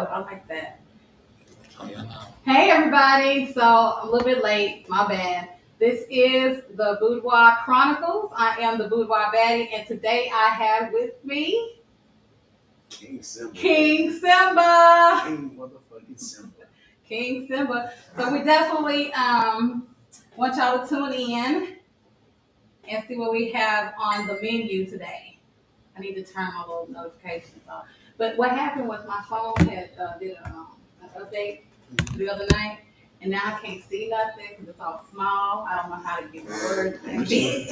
I like that. Hey everybody, so I'm a little bit late, my bad. This is the Boudoir Chronicles. I am the Boudoir Baddie, and today I have with me King Simba. King Simba. King motherfucking Simba. King Simba. So we definitely want y'all to tune in and see what we have on the menu today. I need to turn my little notifications off. But what happened was my phone had did an update the other night, and now I can't see nothing because it's all small. I don't know how to get words that big.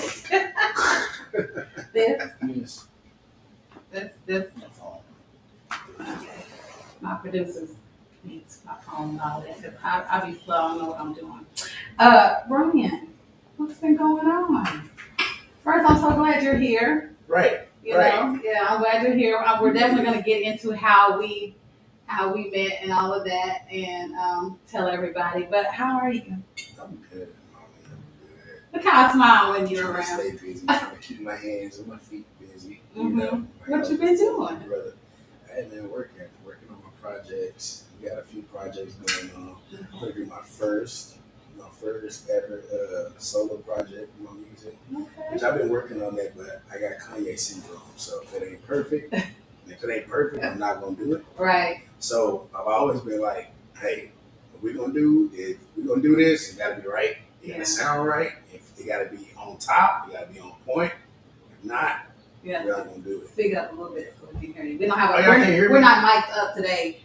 This. Okay. My producers needs my phone and all that. I be slow. I don't know what I'm doing. Brian, what's been going on? First, I'm so glad you're here. Right. You know, yeah, I'm glad you're here. We're definitely going to get into how we met and all of that, and tell everybody. But how are you? I'm good, Mommy. I'm good. What kind of smile when you're Trying to around? stay busy, trying to keep my hands and my feet busy. You know, What you been doing? Brother, I have been working on my projects. We got a few projects going on. I'm gonna do my first ever solo project with my music. Okay. Which I've been working on that, but I got Kanye syndrome. So if it ain't perfect, I'm not gonna do it. Right. So I've always been like, hey, if we're gonna do this, it gotta be right. It gotta sound right. If it gotta be on top, it gotta be on point. If not, we're not gonna do it. Speak up a little bit so we can hear you. We don't have we're not mic'd up today.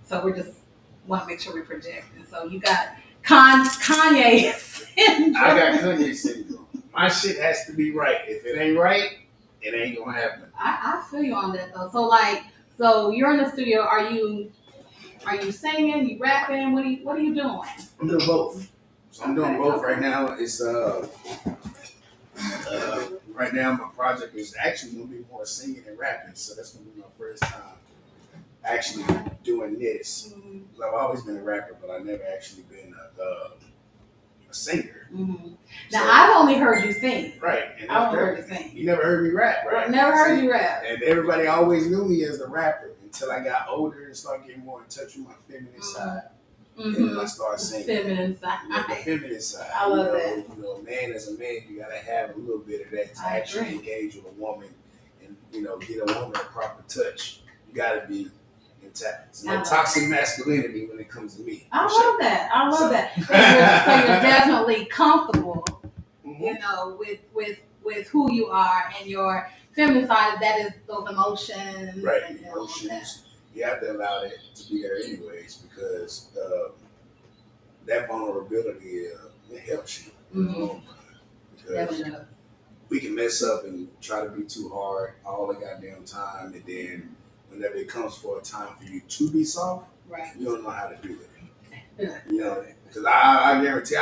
So we're just want to make sure we project. And so you got Kanye syndrome. I got Kanye syndrome. My shit has to be right. If it ain't right, it ain't gonna happen. I feel you on that though. So you're in the studio. Are you singing? You rapping? What are you doing? I'm doing both. So I'm doing both right now. It's right now my project is actually gonna be more singing and rapping. So that's gonna be my first time actually doing this. Mm-hmm. I've always been a rapper, but I've never actually been a singer. Mm-hmm. Now I've only heard you sing. Right. And I've only heard you sing. You never heard me rap, right? Never heard you rap. And everybody always knew me as a rapper until I got older and started getting more in touch with my feminine side. Mm-hmm. And then I started singing. Feminine side. The feminine side. I love that. You know, man as a man, you gotta have a little bit of that to actually engage with a woman and, get a woman a proper touch. You gotta be intact. It's no toxic masculinity when it comes to me. I love that. So you're definitely comfortable, with who you are and your feminine side. That is those emotions. Right, emotions. You have to allow that to be there anyways because that vulnerability it helps you. Mm-hmm. Because we can mess up and try to be too hard all the goddamn time, and then whenever it comes for a time for you to be soft, right, you don't know how to do it. Because I guarantee,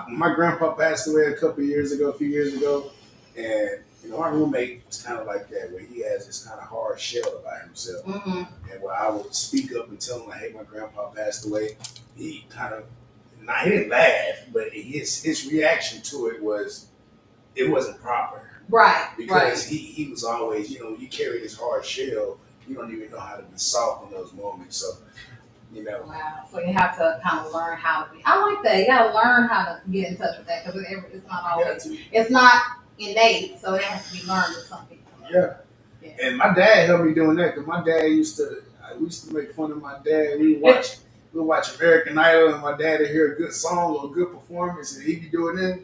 my grandpa passed away a few years ago, and our roommate was kind of like that, where he has this kind of hard shell about himself. Mm-hmm. And where I would speak up and tell him, like, hey, my grandpa passed away, he kind of, he didn't laugh, but his reaction to it was, it wasn't proper. Right. Because he was always, you carry this hard shell, you don't even know how to be soft in those moments. So, Wow. So you have to kind of learn how to be. I like that. You got to learn how to get in touch with that because it's not always, it's not innate, so it has to be learned with some people. Yeah. And my dad helped me doing that because my dad we used to make fun of my dad. We would watch American Idol, and my dad would hear a good song or a good performance, and he'd be doing that.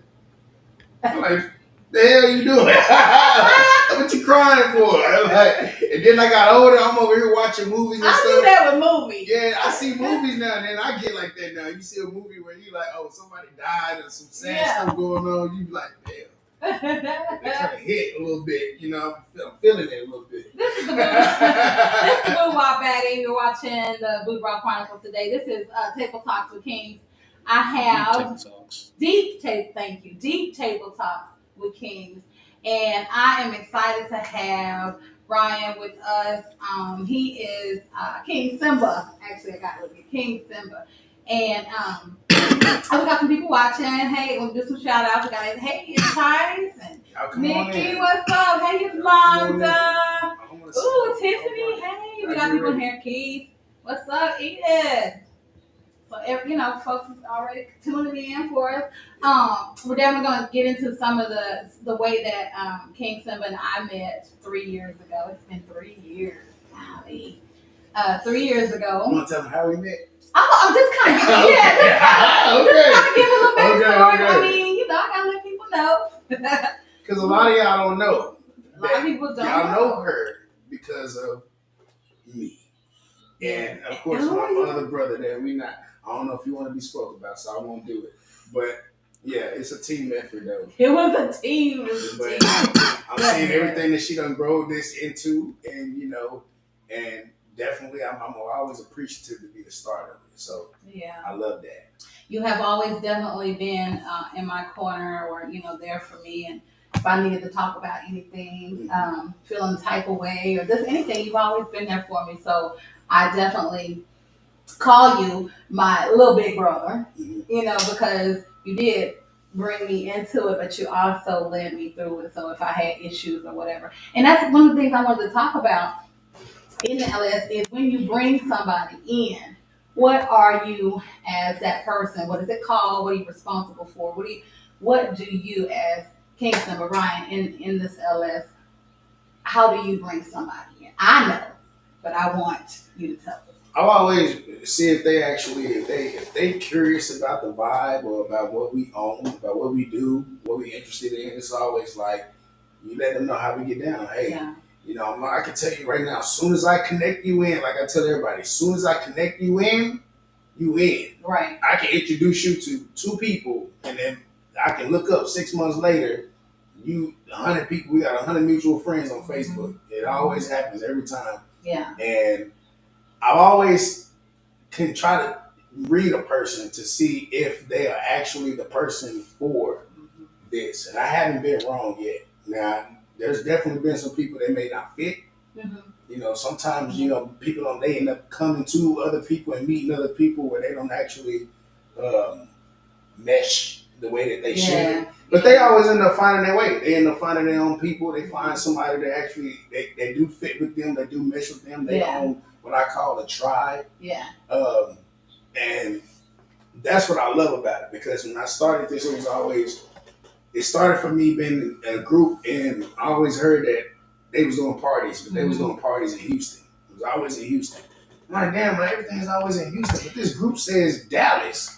I'm like, the hell you doing? What you crying for? And then I got older, I'm over here watching movies and stuff. I do that with movies. Yeah, I see movies now, and then I get like that now. You see a movie where you like, oh, somebody died or some sad stuff going on, you be like, damn. They try to hit a little bit, I'm feeling it a little bit. This is the Boudoir Baddie. You're watching the Boudoir Chronicles today. This is Table Talks with Kings. I have Deep Table Talks with Kings. And I am excited to have Brian with us. He is King Simba. Actually, I got with me, King Simba. And we got some people watching. Hey, we'll do some shout outs. We got it's Tyson. Nikki, what's up? Hey, it's Londa. Ooh, Tiffany. Hey, we got people here. Keith. What's up, Edith? So, folks is already tuning in for us. We're definitely going to get into some of the way that King Simba and I met 3 years ago. It's been 3 years. Golly. 3 years ago. You want to tell them how we met? I'm just kind of giving, just kind of give a little backstory. Okay. I mean, I gotta let people know. Because a lot of y'all don't know. A lot of people don't y'all know her because of me. And of course, my other brother that I don't know if you want to be spoken about, so I won't do it. But yeah, it's a team effort though. It was a team. I'm seeing everything that she done grow this into, and and definitely I'm always appreciative to be the start of it. So yeah, I love that. You have always definitely been in my corner, or there for me, and if I needed to talk about anything, feeling the type of way, or just anything, you've always been there for me. So I definitely call you my little big brother, because you did bring me into it, but you also led me through it. So if I had issues or whatever, and that's one of the things I wanted to talk about in the LS is when you bring somebody in, what are you as that person? What is it called? What are you responsible for? What do you as King Simba Ryan in this LS? How do you bring somebody in? I know, but I want you to tell us. I'll always see if they curious about the vibe or about what we own, about what we do, what we interested in. It's always like you let them know how we get down. Hey. Yeah. I can tell you right now, as soon as I connect you in, like I tell everybody, as soon as I connect you in, you in. Right. I can introduce you to 2 people, and then I can look up 6 months later, 100 people, we got 100 mutual friends on Facebook. Mm-hmm. It always happens every time. Yeah. And I always can try to read a person to see if they are actually the person for this. And I haven't been wrong yet. Now, there's definitely been some people that may not fit. Mm-hmm. Sometimes, people they end up coming to other people and meeting other people where they don't actually mesh the way that they should. But they always end up finding their way. They end up finding their own people. They find somebody that actually, they do fit with them. They do mesh with them. They own what I call a tribe. Yeah. And that's what I love about it, because when I started this, it started for me being in a group, and I always heard that they was doing parties, but they was doing parties in Houston. It was always in Houston. I'm like, damn, everything's always in Houston, but this group says Dallas.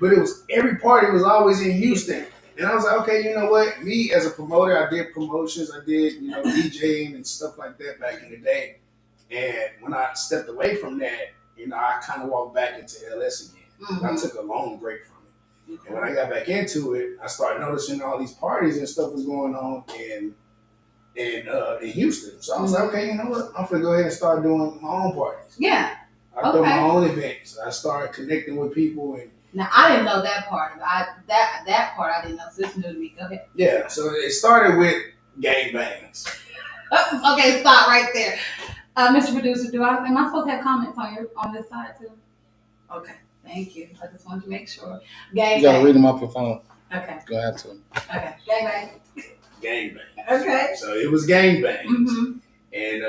But every party was always in Houston. And I was like, okay, you know what? Me as a promoter, I did promotions, I did, DJing and stuff like that back in the day. And when I stepped away from that, I kind of walked back into LS again. Mm-hmm. I took a long break from it. And when I got back into it, I started noticing all these parties and stuff was going on in Houston. So I was like, okay, you know what? I'm gonna go ahead and start doing my own parties. Yeah. I do my own events. I started connecting with people. And now I didn't know that part. That part I didn't know. So it's new to me. Go ahead. Yeah. So it started with gangbangs. Okay, stop right there. Mr. Producer, am I supposed to have comments on this side too? Okay, thank you. I just wanted to make sure. Gangbang. You gotta read them off your phone. Okay. Go ahead to them. Okay, gangbang. Gangbang. Okay. So it was gangbangs. Mm-hmm. And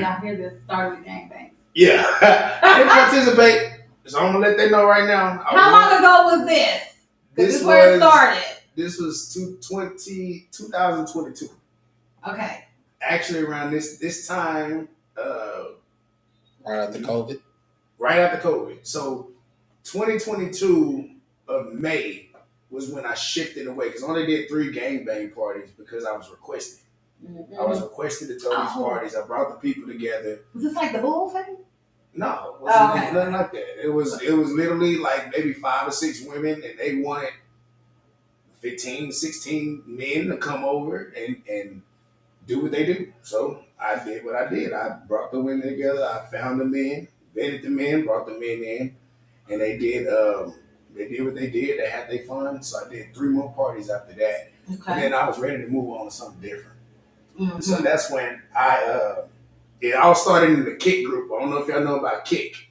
y'all hear this? Started with gangbangs. Yeah. I didn't participate. So I'm gonna let them know right now. How long ago was this? This is where it started. This was 2022. Okay. Actually, around this time, right after COVID. Right after COVID. So 2022 of May was when I shifted away, because I only did 3 gangbang parties because I was requested. Mm-hmm. I was requested to throw these parties. I brought the people together. Was this like the bull thing? No, it wasn't nothing like that. It was literally like maybe 5 or 6 women, and they wanted 15, 16 men to come over and do what they do. So I did what I did. I brought the women together. I found the men, vetted the men, brought the men in, and they did what they did. They had their fun. So I did 3 more parties after that. Okay. And then I was ready to move on to something different. Mm-hmm. So that's when it all started in the Kick group. I don't know if y'all know about Kick,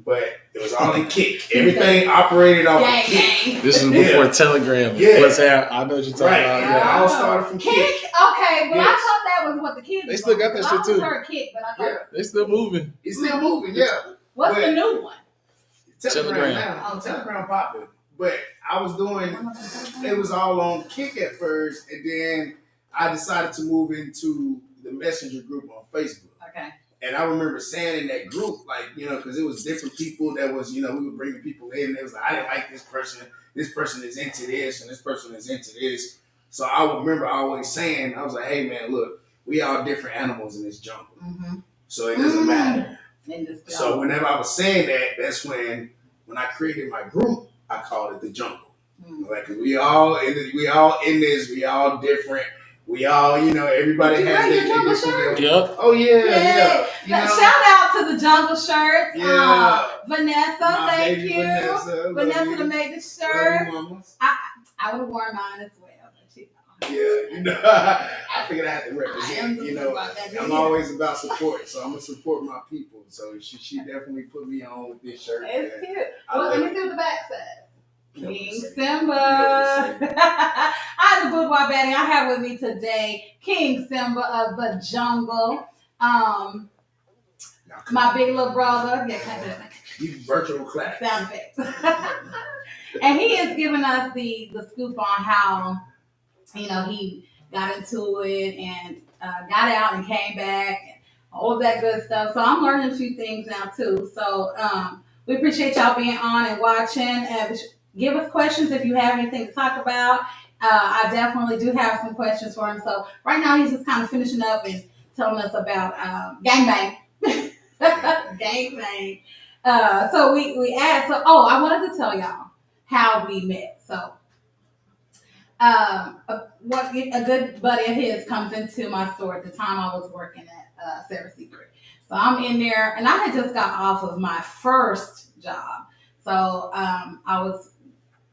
but it was all in Kick. Everything operated off of Kick. This is before Telegram. Yeah. I know what you're talking about. Yeah, it all started from Kick. Okay, but yes. I thought that that was what the kids. They still got that shit too. I heard Kick, but I thought they still moving. It's still moving, yeah. What's the new one? Telegram now. Telegram popping. But I was doing, it was all on Kick at first, and then I decided to move into the Messenger group on Facebook. Okay. And I remember saying in that group, like, because it was different people that was, we were bringing people in. And it was like, I didn't like this person. This person is into this, and this person is into this. So I remember always saying, I was like, hey, man, look, we all different animals in this jungle. Mm-hmm. So it doesn't matter. So whenever I was saying that, that's when I created my group, I called it the jungle. Mm-hmm. Like, we all in this, we all different. We all, everybody has their different. Yep. Oh yeah. Shout out to the jungle shirts. Yeah. Vanessa, thank you. Vanessa that made the shirt. I would have worn mine as well. Yeah, I figured I had to represent. I'm always about support, so I'm gonna support my people. So she definitely put me on with this shirt. It's cute. Well, let me see what the back says. King Simba. I have the boudoir baddie I have with me today. King Simba of the jungle. My big little brother. You virtual clap. Sound effects. And he has given us the scoop on how, he got into it and got out and came back and all of that good stuff. So I'm learning a few things now too. So we appreciate y'all being on and watching. Give us questions if you have anything to talk about. I definitely do have some questions for him. So right now he's just kind of finishing up and telling us about gangbang. Gangbang. So we asked. So I wanted to tell y'all how we met. So a good buddy of his comes into my store at the time I was working at Sarah's Secret. So I'm in there, and I had just got off of my first job. So I was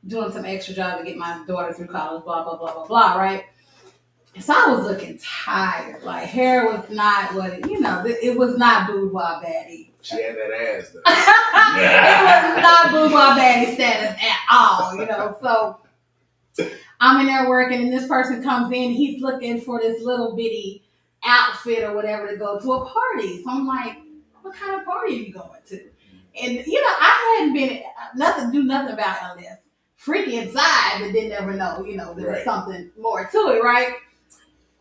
doing some extra job to get my daughter through college, blah, blah, blah, blah, blah, right? So I was looking tired. Like, hair was not what it was not boudoir baddie. She had that ass, though. It was not boudoir baddie status at all, So I'm in there working, and this person comes in. He's looking for this little bitty outfit or whatever to go to a party. So I'm like, what kind of party are you going to? And, I hadn't been, do nothing about LS. Freaky inside, but didn't ever know, there was something more to it, right?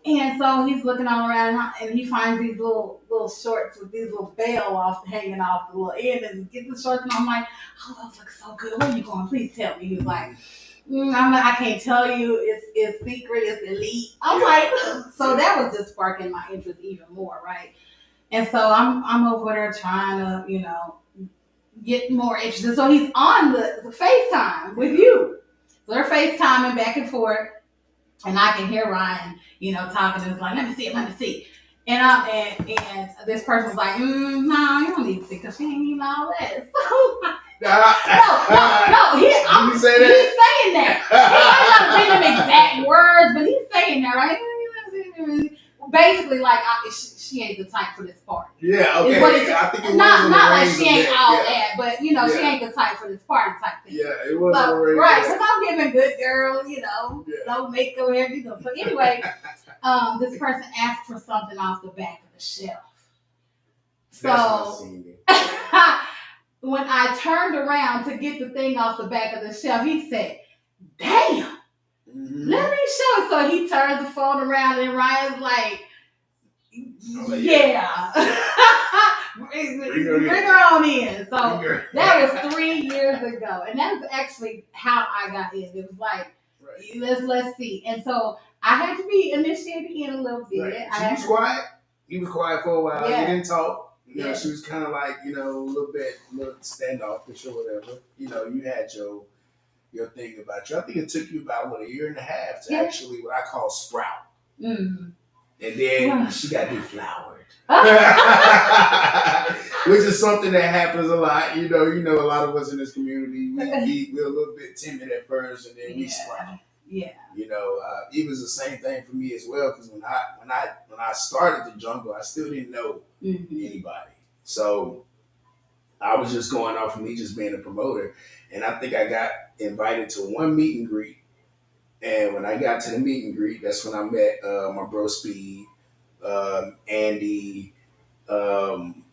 And so he's looking all around, and he finds these little shorts with these little bail hanging off the little end, and gets the shorts, and I'm like, oh, those look so good. Where are you going? Please tell me. He was like, I can't tell you. It's secret. It's elite. I'm like, so that was just sparking my interest even more, right? And so I'm over there trying to, get more interested. So he's on the FaceTime with you. So they're FaceTiming back and forth, and I can hear Ryan, talking to us like, let me see. And this person was like, no, you don't need to see because she ain't even all that. No, he's saying that. He might not bring them exact words, but he's saying that, right? Basically, like, she ain't the type for this party. Yeah, okay. I think it was not like she ain't all that, but she ain't the type for this party type thing. Yeah, it was right, because I'm giving good girl, no makeup, everything. So anyway, this person asked for something off the back of the shelf. So when I turned around to get the thing off the back of the shelf, he said, "Damn." Mm-hmm. Let me show you. So he turns the phone around, and Ryan's like, yeah. Bring her on in. So that was 3 years ago. And that was actually how I got in. It was like, let's see. And so I had to be initiated in a little bit. Right. She was quiet. You was quiet for a while. Yeah. You didn't talk. She was kind of like, a little standoffish or whatever. You had your thing about you. I think it took you about, a year and a half to actually what I call sprout. Mm-hmm. And then she got deflowered. Which is something that happens a lot. You know, a lot of us in this community, we're a little bit timid at first, and then we sprout. Yeah. It was the same thing for me as well, because when I started the jungle, I still didn't know anybody. So I was just going off of me just being a promoter. And I think I got invited to one meet and greet. And when I got to the meet and greet, that's when I met my bro Speed. Andy,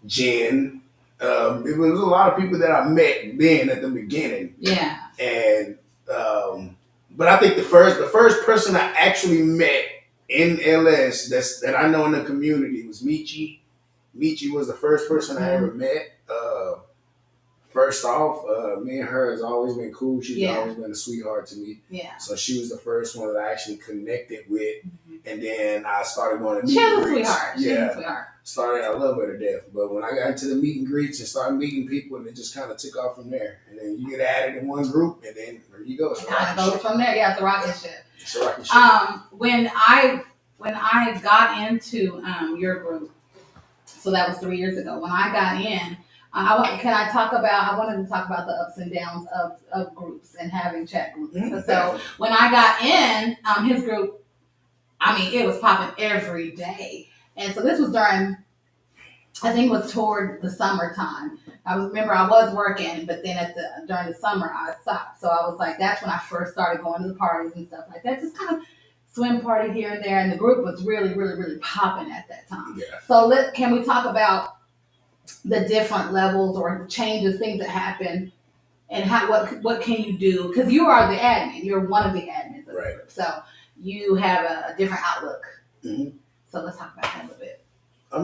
Jen. It was a lot of people that I met then at the beginning. Yeah. And but I think the first person I actually met in LS that I know in the community was Michi. Michi was the first person I ever met. First off, me and her has always been cool. She's always been a sweetheart to me. Yeah. So she was the first one that I actually connected with. And then I started going to meet She's and a greets. sweetheart. She's a sweetheart. I love her to death. But when I got into the meet and greets and started meeting people, and it just kind of took off from there. And then you get added in one group, and then there you go. It kind of goes from there. Yeah, it's a rocket ship. It's a rocket ship. When I got into your group, so that was 3 years ago. When I got in, I wanted to talk about the ups and downs of groups and having chat groups. So when I got in his group, I mean, it was popping every day. And so this was during, I think it was toward the summertime. I was working, but then during the summer I stopped. So I was like, that's when I first started going to the parties and stuff like that. Just kind of swim party here and there. And the group was really, really, really popping at that time. Yeah. So can we talk about the different levels or the changes, things that happen, and what can you do? Because you are the admin. You're one of the admins of the group. So you have a different outlook. Mm-hmm. So let's talk about that a little bit. I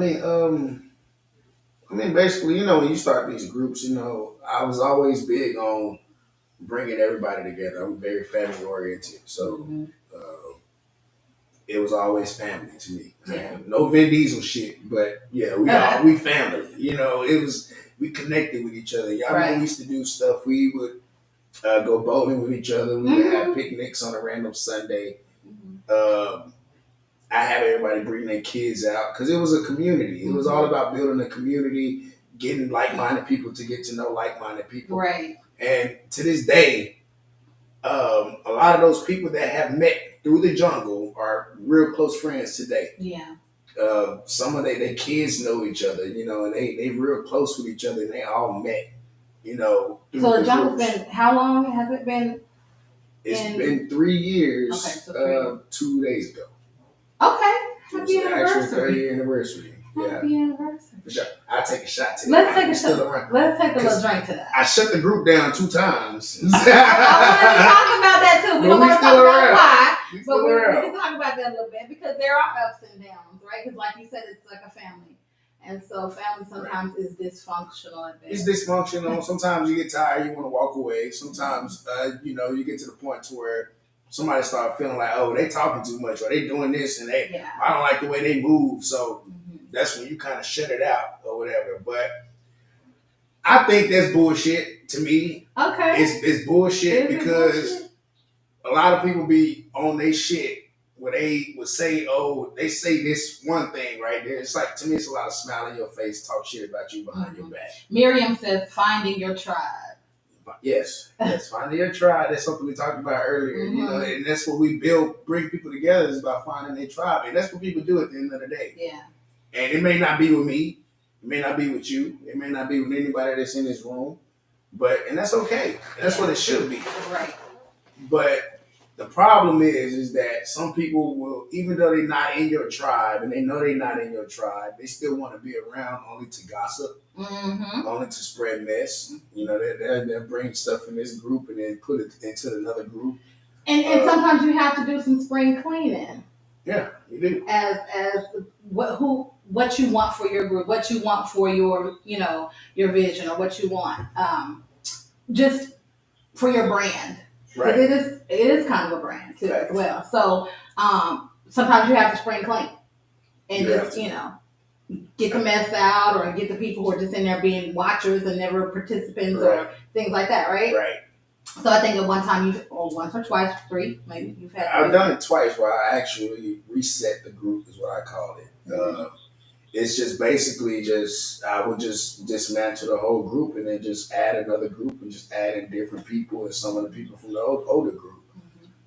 mean, basically, when you start these groups, I was always big on bringing everybody together. I'm very family oriented, so it was always family to me. Yeah. No Vin Diesel shit, but yeah, we family. We connected with each other. Y'all know we used to do stuff. We would go bowling with each other. We would have picnics on a random Sunday. I had everybody bring their kids out because it was a community. It was all about building a community, getting like-minded people to get to know like-minded people. Right. And to this day, a lot of those people that have met through the jungle are real close friends today. Yeah. Some of their kids know each other, and they real close with each other, and they all met, So the jungle's been, how long has it been? It's been 3 years. Okay, so 2 days ago. Okay. Happy anniversary. Actual 30-year anniversary. Happy anniversary. For sure. I'll take a shot to Let's take a little drink to that. I shut the group down 2 times. I want to talk about that too. We don't want to talk about why, but we can talk about that a little bit because there are ups and downs, right? Because like you said, it's like a family. And so family sometimes is dysfunctional. It's dysfunctional. Sometimes you get tired, you want to walk away. Sometimes, you get to the point to where somebody start feeling like, oh, they talking too much, or they doing this, and I don't like the way they move. So that's when you kind of shut it out or whatever. But I think that's bullshit to me. Okay. It's bullshit because a lot of people be on their shit where they would say, oh, they say this one thing right there. It's like, to me, it's a lot of smile in your face, talk shit about you behind your back. Miriam says, finding your tribe. Yes, finding your tribe. That's something we talked about earlier, and that's what we bring people together is about finding their tribe. And that's what people do at the end of the day. Yeah. And it may not be with me. It may not be with you. It may not be with anybody that's in this room. And that's okay. That's what it should be. Right. But the problem is that some people will, even though they're not in your tribe and they know they're not in your tribe, they still want to be around only to gossip, only to spread mess. They'll bring stuff in this group and then put it into another group. And sometimes you have to do some spring cleaning. Yeah, you do. As what you want for your group, what you want for your your vision, or what you want just for your brand. Right. It is kind of a brand too as well. So sometimes you have to spring clean and just get the mess out or get the people who are just in there being watchers and never participants or things like that, right? Right. So I think at one time once or twice, 3 maybe you've had. I've done it twice where I actually reset the group is what I call it. It's just basically I would just dismantle the whole group and then just add another group and just add in different people and some of the people from the older group.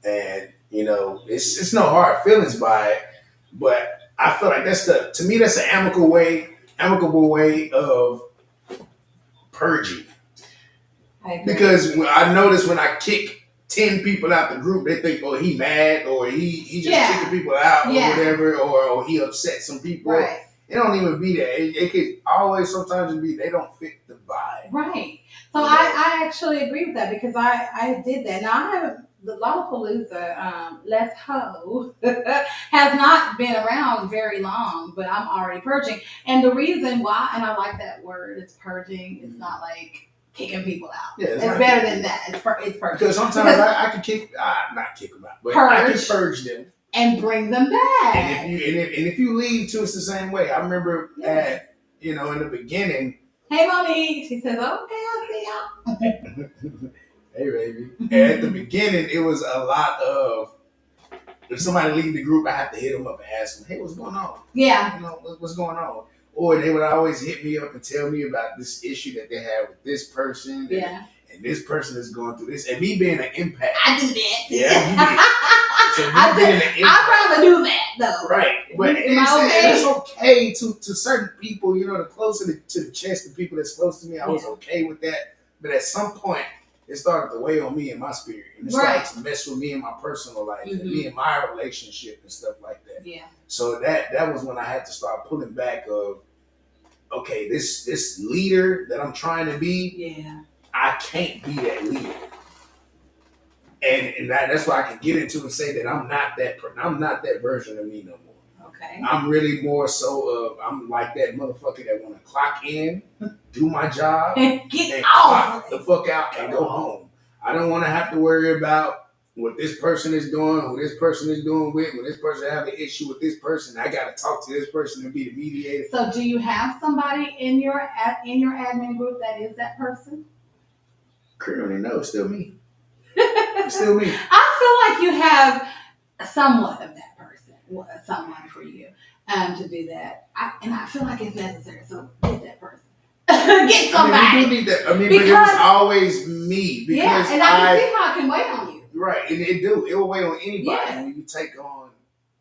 And, it's no hard feelings by it, but I feel like to me, that's an amicable way of purging. Because I notice when I kick 10 people out the group, they think, oh, he mad, or he just kicking people out, or whatever, or he upset some people. Right. It don't even be that. It could always sometimes be they don't fit the vibe. Right. So I actually agree with that because I did that. Now I haven't. The Lollapalooza, Let's Ho, has not been around very long, but I'm already purging. And the reason why, and I like that word, it's purging. It's not like kicking people out. Yeah, it's better than that. It's purging. Because sometimes I can not kick them out, but I can purge them and bring them back. And if you leave too, it's the same way. I remember at in the beginning. Hey, Monique. She says, "Okay, I'll see y'all." Hey, baby. And at the beginning, it was a lot of if somebody leave the group, I have to hit them up and ask them, "Hey, what's going on?" Yeah. What's going on? Or they would always hit me up and tell me about this issue that they have with this person. Yeah. And this person is going through this. And me being an empath. I do that. Yeah, you did. So I'd rather do that, though. Right. But it's okay to certain people, the closer to the chest, the people that's close to me, I was okay with that. But at some point, it started to weigh on me and my spirit. And it started to mess with me and my personal life and me and my relationship and stuff like that. Yeah. So that was when I had to start pulling back of, okay, this leader that I'm trying to be, I can't be that leader. And that's why I can get into and say that I'm not that version of me no more. Okay. I'm really more so I'm like that motherfucker that want to clock in, do my job, and clock the fuck out and go home. I don't want to have to worry about what this person is doing, who this person is doing with, when this person have an issue with this person. I got to talk to this person and be the mediator. So do you have somebody in your admin group that is that person? Currently, no, it's still me. It's still me. I feel like you have somewhat of that person, someone for you to do that. I feel like it's necessary. So get that person. Get somebody. I mean, we do need that. I mean, because, but it's always me. Because and I can see how it can weigh on you. Right, and it will weigh on anybody when you take on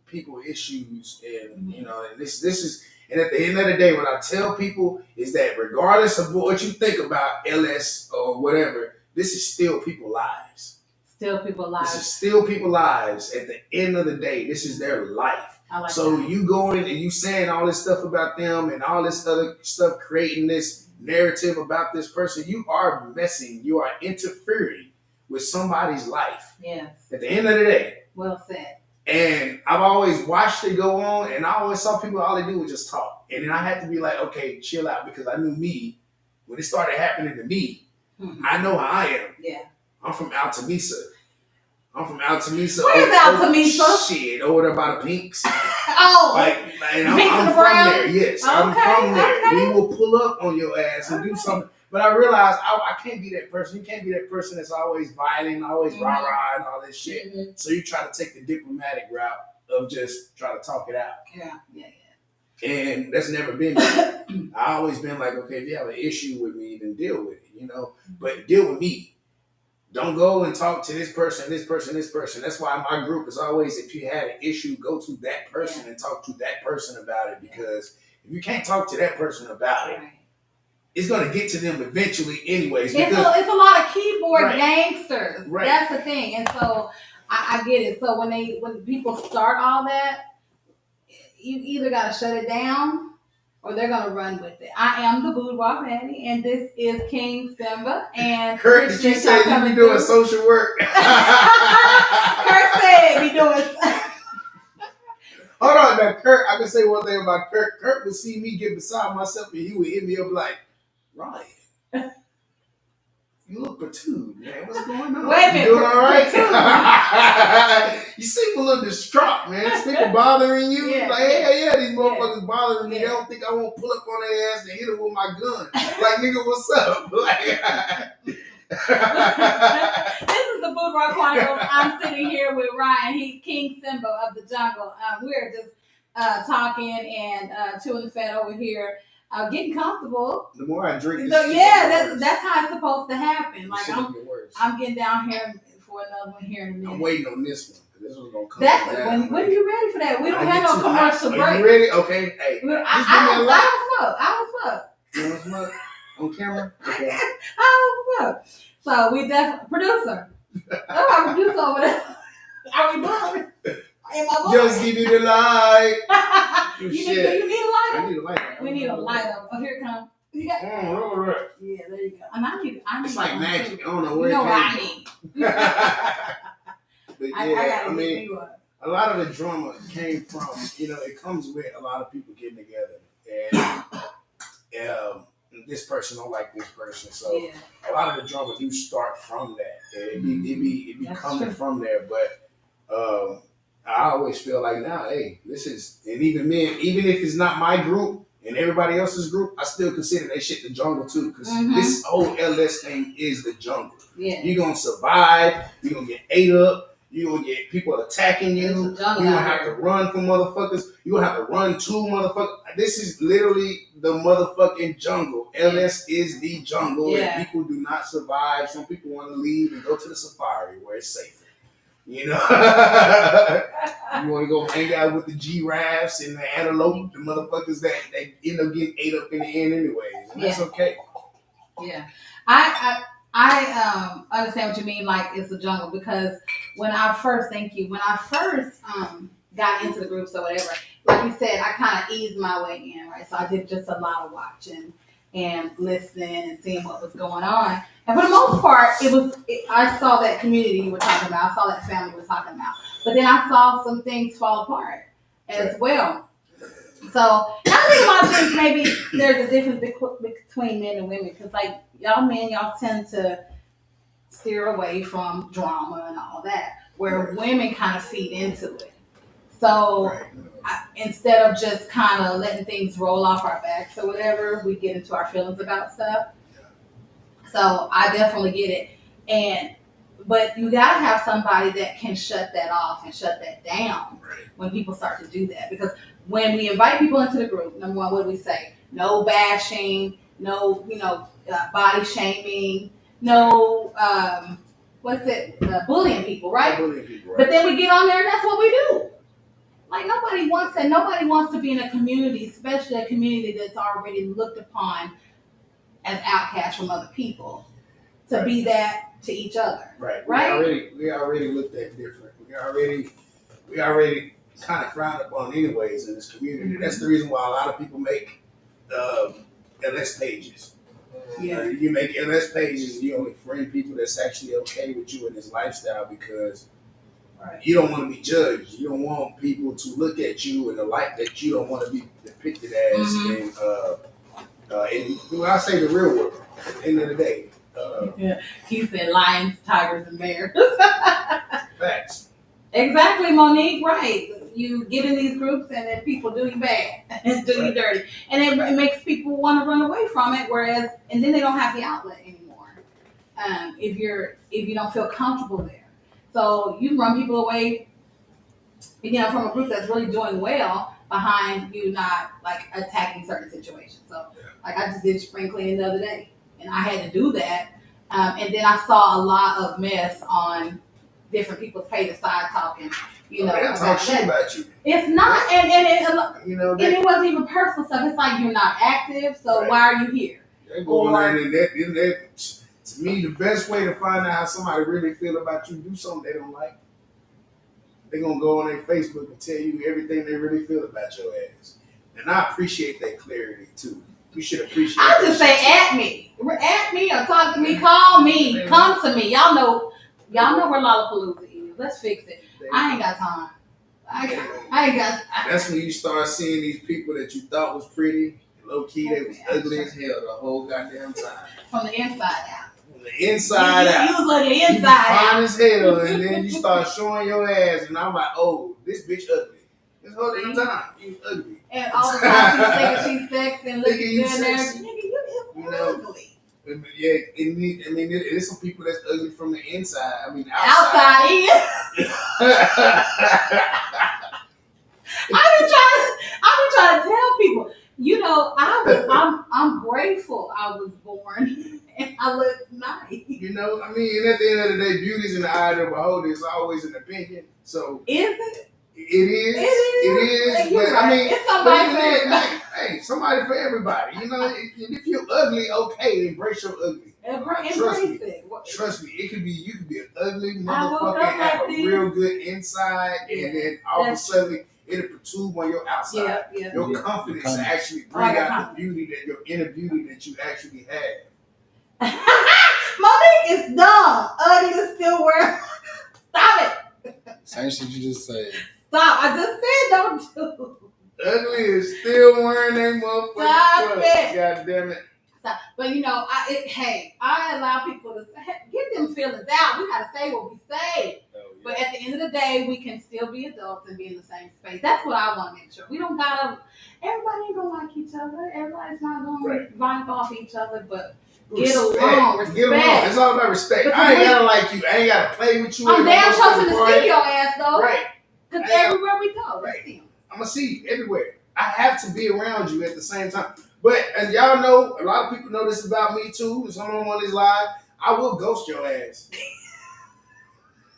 people issues, and and this is. And at the end of the day, what I tell people is that regardless of what you think about LS or whatever, this is still people's lives. Still people's lives. This is still people's lives. At the end of the day, this is their life. So you going and you saying all this stuff about them and all this other stuff, creating this narrative about this person, you are interfering with somebody's life. Yes. At the end of the day. Well said. And I've always watched it go on, and I always saw people, all they do was just talk. And then I had to be like, okay, chill out, because I knew me, when it started happening to me, I know how I am. Yeah. I'm from Altamisa. Where's Altamisa? Shit, over there by the Pinks. And I'm from there. Yes, I'm from there. Okay. We will pull up on your ass and do something. But I realized I can't be that person. You can't be that person that's always violent, always rah-rah and all that shit. Mm-hmm. So you try to take the diplomatic route of just try to talk it out. Yeah. And that's never been me. I always been like, okay, if you have an issue with me, then deal with it, But deal with me. Don't go and talk to this person. That's why my group is always, if you had an issue, go to that person and talk to that person about it. Because if you can't talk to that person about it, it's going to get to them eventually anyways. It's a lot of keyboard gangsters. Right. That's the thing. And so I get it. So when people start all that, you either got to shut it down or they're going to run with it. I am the Boudoir Patty, and this is King Simba. And Kurt, did you say you be doing social work? Kurt said be doing... Hold on now, Kurt. I can say one thing about Kurt. Kurt would see me get beside myself, and he would hit me up like, Ryan, you look patooed, man. What's going on? Wait a minute. You doing all right? You seem a little distraught, man. This people bothering you. These motherfuckers bothering me. They don't think I won't pull up on their ass and hit them with my gun. Like, nigga, what's up? This is the Boudoir Chronicles. I'm sitting here with Ryan. He's King Simba of the jungle. We're just talking and chewing the fat over here. Getting comfortable. The more I drink, that's how it's supposed to happen. Like I'm getting down here for another one here in a minute. I'm waiting on this one. This one's gonna come down. When are you ready for that? We don't have no commercial break. Are you ready? Okay. Hey, I don't smoke. You want to smoke on camera? Okay. I don't smoke. So we definitely producer. our producer over there. Are we doing? Am I Just give me the light. you need a lighter? I need a lighter. We need a lighter. Oh, here it comes. You got? Right. Yeah, there you go. And I need it's like magic. Too. I don't know where you know it what came I need. But yeah, I mean, a lot of the drama came from, it comes with a lot of people getting together. And this person don't like this person. So a lot of the drama do start from that. It be coming from there. But I always feel like now, hey, this is, and even if it's not my group and everybody else's group, I still consider that shit the jungle too. Because this whole LS thing is the jungle. Yeah. You're going to survive. You're going to get ate up. You're going to get people attacking you. You're going to have to run from motherfuckers. You're going to have to run to motherfuckers. This is literally the motherfucking jungle. LS is the jungle. Yeah. And people do not survive. Some people want to leave and go to the safari where it's safer. You want to go hang out with the giraffes and the antelope, the motherfuckers that end up getting ate up in the end anyways. And that's okay. Yeah. I understand what you mean, like it's a jungle, because when I first got into the groups or whatever, like you said, I kind of eased my way in, right? So I did just a lot of watching and listening and seeing what was going on. And for the most part, I saw that community you were talking about. I saw that family you were talking about. But then I saw some things fall apart as well. So I think a lot of things, maybe there's a difference between men and women, because like y'all men, y'all tend to steer away from drama and all that, where women kind of feed into it. So instead of just kind of letting things roll off our backs or whatever, we get into our feelings about stuff. So I definitely get it. But you gotta have somebody that can shut that off and shut that down when people start to do that. Because when we invite people into the group, number one, what do we say? No bashing, no, body shaming, no, bullying people, right? Bullying people, right? But then we get on there and that's what we do. Like nobody wants that. Nobody wants to be in a community, especially a community that's already looked upon as outcasts from other people, to be that to each other. Right. Right. We already looked at different. We already kind of frowned upon anyways in this community. That's the reason why a lot of people make LS pages. Yeah. You make LS pages and you only friend people that's actually okay with you in this lifestyle, because you don't want to be judged. You don't want people to look at you in the light that you don't want to be depicted as. And when I say the real world, at the end of the day. He said lions, tigers, and bears. Facts. Exactly, Monique. Right. You get in these groups and then people do you bad and do you dirty. And it makes people want to run away from it, and then they don't have the outlet anymore. If you don't feel comfortable there. So you run people away, from a group that's really doing well behind you not like attacking certain situations. So like I just did spring cleaning the other day and I had to do that. And then I saw a lot of mess on different people's pages, side talking, they talk shit about you. It's not, and it wasn't even personal stuff. It's like you're not active, so why are you here? They're going on that. To me, the best way to find out how somebody really feel about you, do something they don't like. They're going to go on their Facebook and tell you everything they really feel about your ass. And I appreciate that clarity, too. You should appreciate I just say at me or talk to me, call me, come to me. Y'all know where Lollapalooza is. Let's fix it. I ain't got time. I ain't got time. That's when you start seeing these people that you thought was pretty. Low key, they was ugly as hell the whole goddamn time. From the inside out. From the inside out. You was looking inside out. Fine as hell, and then you start showing your ass, and I'm like, oh, this bitch ugly. This whole damn time, you ugly. And all the time she's thinking she's sexy and looking good and everything. Nigga, you ugly. Yeah, there's some people that's ugly from the inside. I mean, outside. I've been trying to tell people. I'm grateful I was born and I look nice. And at the end of the day, beauty's in the eye of the beholder. It's always an opinion. So is it? It is. But right. I mean, it's somebody for everybody. Hey, somebody for everybody. You know, if you're ugly, okay, embrace your ugly. Trust me, it could be you could be an ugly motherfucker and have a real good inside, and then all of a sudden it'll protrude on your outside. Your confidence actually bring out the beauty that your inner beauty that you actually have. Monique is dumb. Ugly is still wearing. Stop it. Same shit you just said. Stop. I just said don't do. Ugly is still wearing that motherfucker. Stop it. God damn it. But I allow people to get them feelings out. We gotta say what we say. But at the end of the day, we can still be adults and be in the same space. That's what I want to make sure. We don't gotta. Everybody ain't gonna like each other. Everybody's not gonna vibe off each other. But get along. Respect. Get along. It's all about respect. Because I ain't gotta like you. I ain't gotta play with you. I'm damn sure to see your ass though. Right. Because everywhere we go, right. I'm gonna see you everywhere. I have to be around you at the same time. But as y'all know, a lot of people know this about me too. Someone on this live, I will ghost your ass.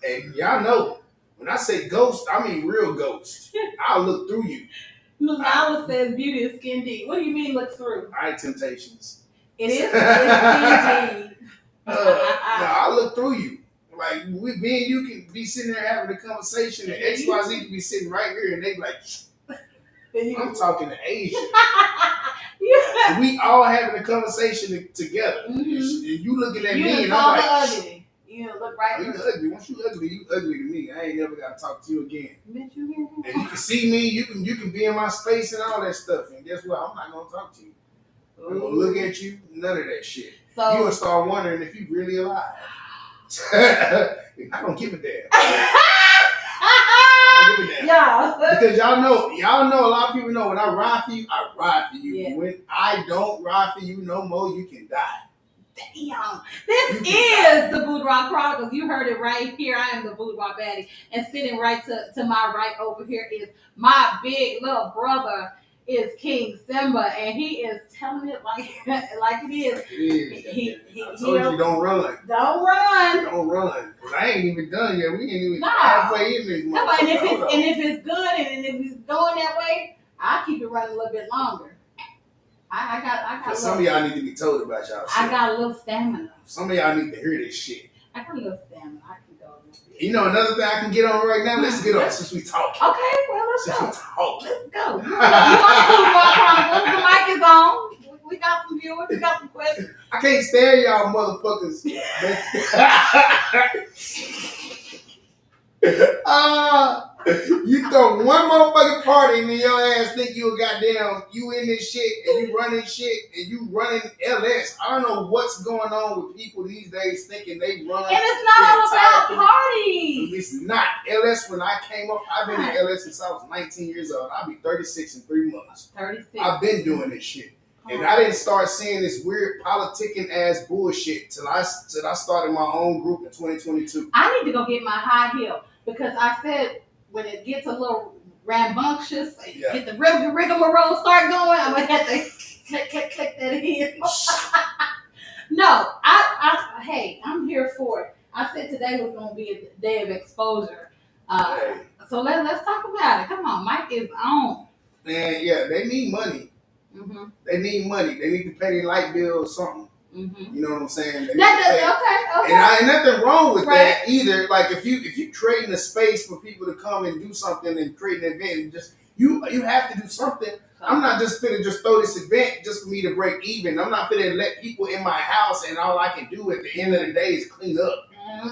And y'all know, when I say ghost, I mean real ghost. I'll look through you. Look, Alice says beauty is skin deep. What do you mean look through? All right, Temptations. It is skin deep. No, I'll look me and you can be sitting there having a conversation, and XYZ can be sitting right here, and they be like, I'm talking to Asia. Yeah. We all having a conversation together. Mm-hmm. And you looking at me, and I'm like, ugly. You look right. You ugly. Once you ugly to me. I ain't never gotta talk to you again. And you can see me. You can be in my space and all that stuff. And guess what? I'm not gonna talk to you. I'm gonna look at you. None of that shit. So you gonna start wondering if you really alive. I don't give a damn. Yeah. Because y'all know a lot of people know when I ride for you, I ride for you. Yeah. When I don't ride for you no more, you can die. Damn. This is the Boudoir Chronicles. You heard it right here. I am the Boudoir Baddie. And sitting right to my right over here is my big little brother is King Simba, and he is telling it like it is. I told you don't run. Don't run. Don't run. Because I ain't even done yet. We ain't even halfway in this month. And if it's good and if it's going that way, I'll keep it running a little bit longer. I got some of y'all need to be told about y'all. I got a little stamina. Some of y'all need to hear this shit. I got a little stamina. I can go. You know another thing I can get on right now? Let's get on since we talk. Okay, well let's go. Let's go. You want the mic is on. We got some viewers. We got some questions. I can't stand y'all motherfuckers. You throw one motherfucking party and then your ass think you in this shit and you running shit and you running LS. I don't know what's going on with people these days thinking they run. And it's not all about parties. It's not. LS, when I came up, I've been in LS since I was 19 years old. I'll be 36 in 3 months. 36. I've been doing this shit. And I didn't start seeing this weird politicking ass bullshit till I started my own group in 2022. I need to go get my high heel because I said when it gets a little rambunctious, get the rigmarole start going, I'm gonna have to click that in. No, hey, I'm here for it. I said today was gonna be a day of exposure. So let's talk about it. Come on, Mike is on. Man, yeah, they need money. Mm-hmm. They need money. They need to pay their light bill or something. Mm-hmm. You know what I'm saying? Okay. And ain't nothing wrong with that either. Like if you creating a space for people to come and do something and create an event, and just you have to do something. I'm not just finna just throw this event just for me to break even. I'm not finna let people in my house and all I can do at the end of the day is clean up. Mm-hmm.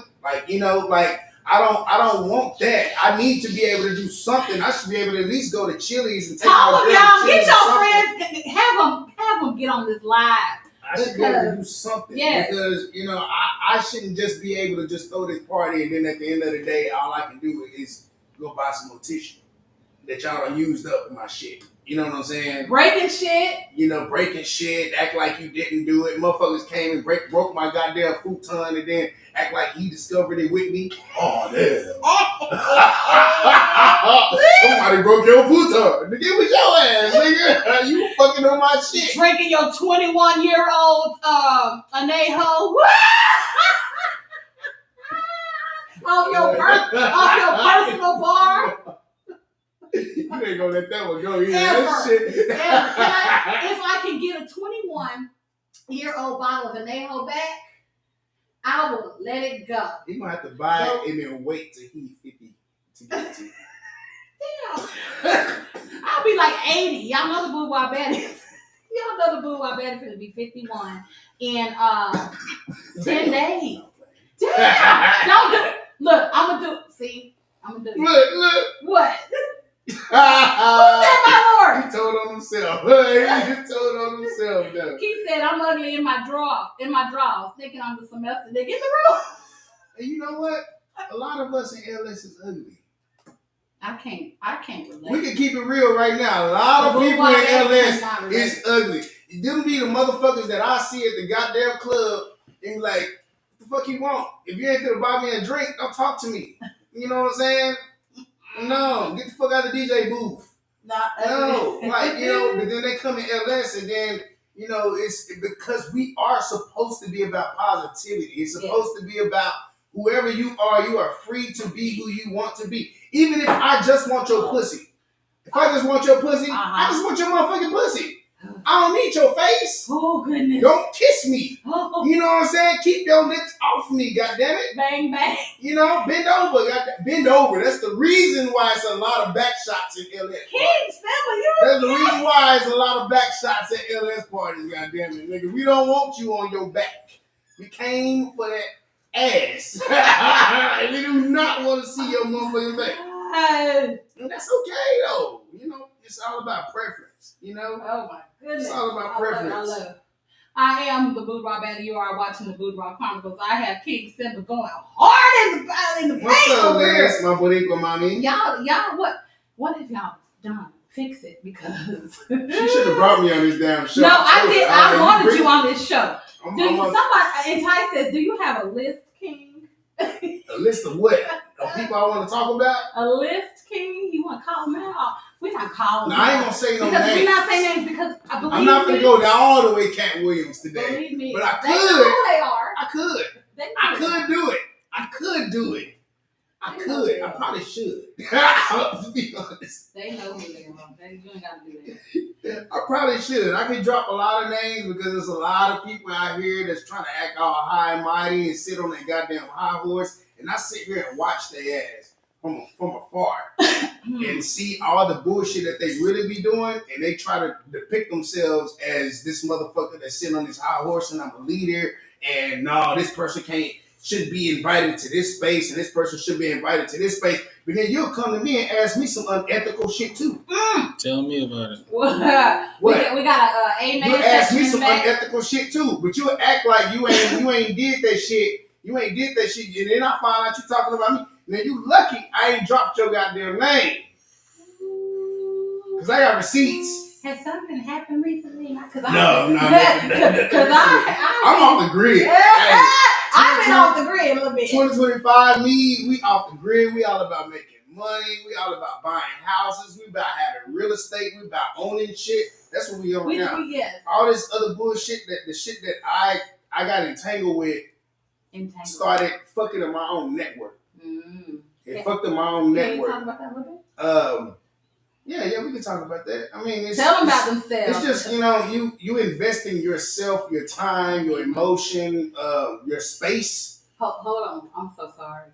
I don't want that. I need to be able to do something. I should be able to at least go to Chili's and take my y'all get your friends, have them get on this live. I should be able to do something because I shouldn't just be able to just throw this party and then at the end of the day all I can do is go buy some more tissue that y'all done used up in my shit. You know what I'm saying? Breaking shit. Breaking shit. Act like you didn't do it. Motherfuckers came and broke my goddamn futon and then act like he discovered it with me. Oh, damn. Somebody broke your futon. Nigga, it was your ass, nigga. You fucking on my shit. Drinking your 21-year-old anejo. off your personal bar. You ain't gonna let that one go either. Ever. That shit. If I can get a 21-year-old bottle of Anejo back, I will let it go. You gonna have to buy it and then wait till he's 50 to get it to you. Damn. I'll be like 80. Y'all know the boo I bet is. Y'all know the boo I bet is gonna be 51 in 10 days. Damn. Don't do it. Look, I'm gonna do it. See? I'm gonna do it. Look. What? Who said my lord? He told on himself. He told on himself though. Keith said I'm ugly in my drawers, thinking I'm the semester nigga in the room. And you know what? A lot of us in LS is ugly. I can't relate. We can keep it real right now. A lot of people in LS is ugly. Them be the motherfuckers that I see at the goddamn club and like, what the fuck you want? If you ain't finna buy me a drink, don't talk to me. You know what I'm saying? No, get the fuck out of the DJ booth. No, like, you know, but then they come in LS and then, you know, it's because we are supposed to be about positivity. It's supposed to be about whoever you are free to be who you want to be. Even if I just want your pussy. If I just want your pussy, I just want your motherfucking pussy. I don't need your face. Oh, goodness. Don't kiss me. Oh. You know what I'm saying? Keep your lips off me, goddammit. Bang, bang. You know, bend over. Bend over. That's the reason why it's a lot of back shots in LS. That's the reason why it's a lot of back shots at LS parties, goddammit, nigga. We don't want you on your back. We came for that ass. We do not want to see your motherfucking face. And that's okay, though. You know, it's all about preference, you know? Oh, my goodness. It's all about preference. I love it. I am the Boudoir Baddie. You are watching the Boudoir Chronicles. I have King Simba going hard in the paint. What's up, Liz? My Boricua mommy. Y'all, what have y'all done? Fix it, because she should have brought me on this damn show. No, I did. I wanted you on this show. Somebody in Ty says, do you have a list, King? A list of what? Of people I want to talk about? A list, King? You want to call them out? We're not calling them out. I ain't going to say no names. Because we're not saying names because I believe I'm not going to go down all the way Cat Williams today. Believe me. But I could. They know who they are. I could. I could do it. I could do it. I could. I probably should. To be honest. They know who they are. You ain't got to do that. I probably should. I can drop a lot of names because there's a lot of people out here that's trying to act all high and mighty and sit on that goddamn high horse. And I sit here and watch their ass from afar and see all the bullshit that they really be doing. And they try to depict themselves as this motherfucker that's sitting on this high horse and I'm a leader. And no, this person should be invited to this space and this person should be invited to this space. But then you'll come to me and ask me some unethical shit too. Tell me about it. What? We got a amen. You ask me some unethical shit too, but you act like you ain't did that shit. You ain't did that shit, and then I find out you talking about me. Now you lucky I ain't dropped your goddamn name, cause I got receipts. Has something happened recently? No. Cause I'm off the grid. I've been off the grid a little bit. 2025, we off the grid. We all about making money. We all about buying houses. We about having real estate. We about owning shit. That's what we on now. All this other bullshit the shit that I got entangled with started fucking up my own network. It fucked up my own network. Can you talk about that a little bit? Yeah, we can talk about that. I mean, tell them about themselves. It's just, you know, you invest in yourself, your time, your emotion, your space. Hold on. I'm so sorry.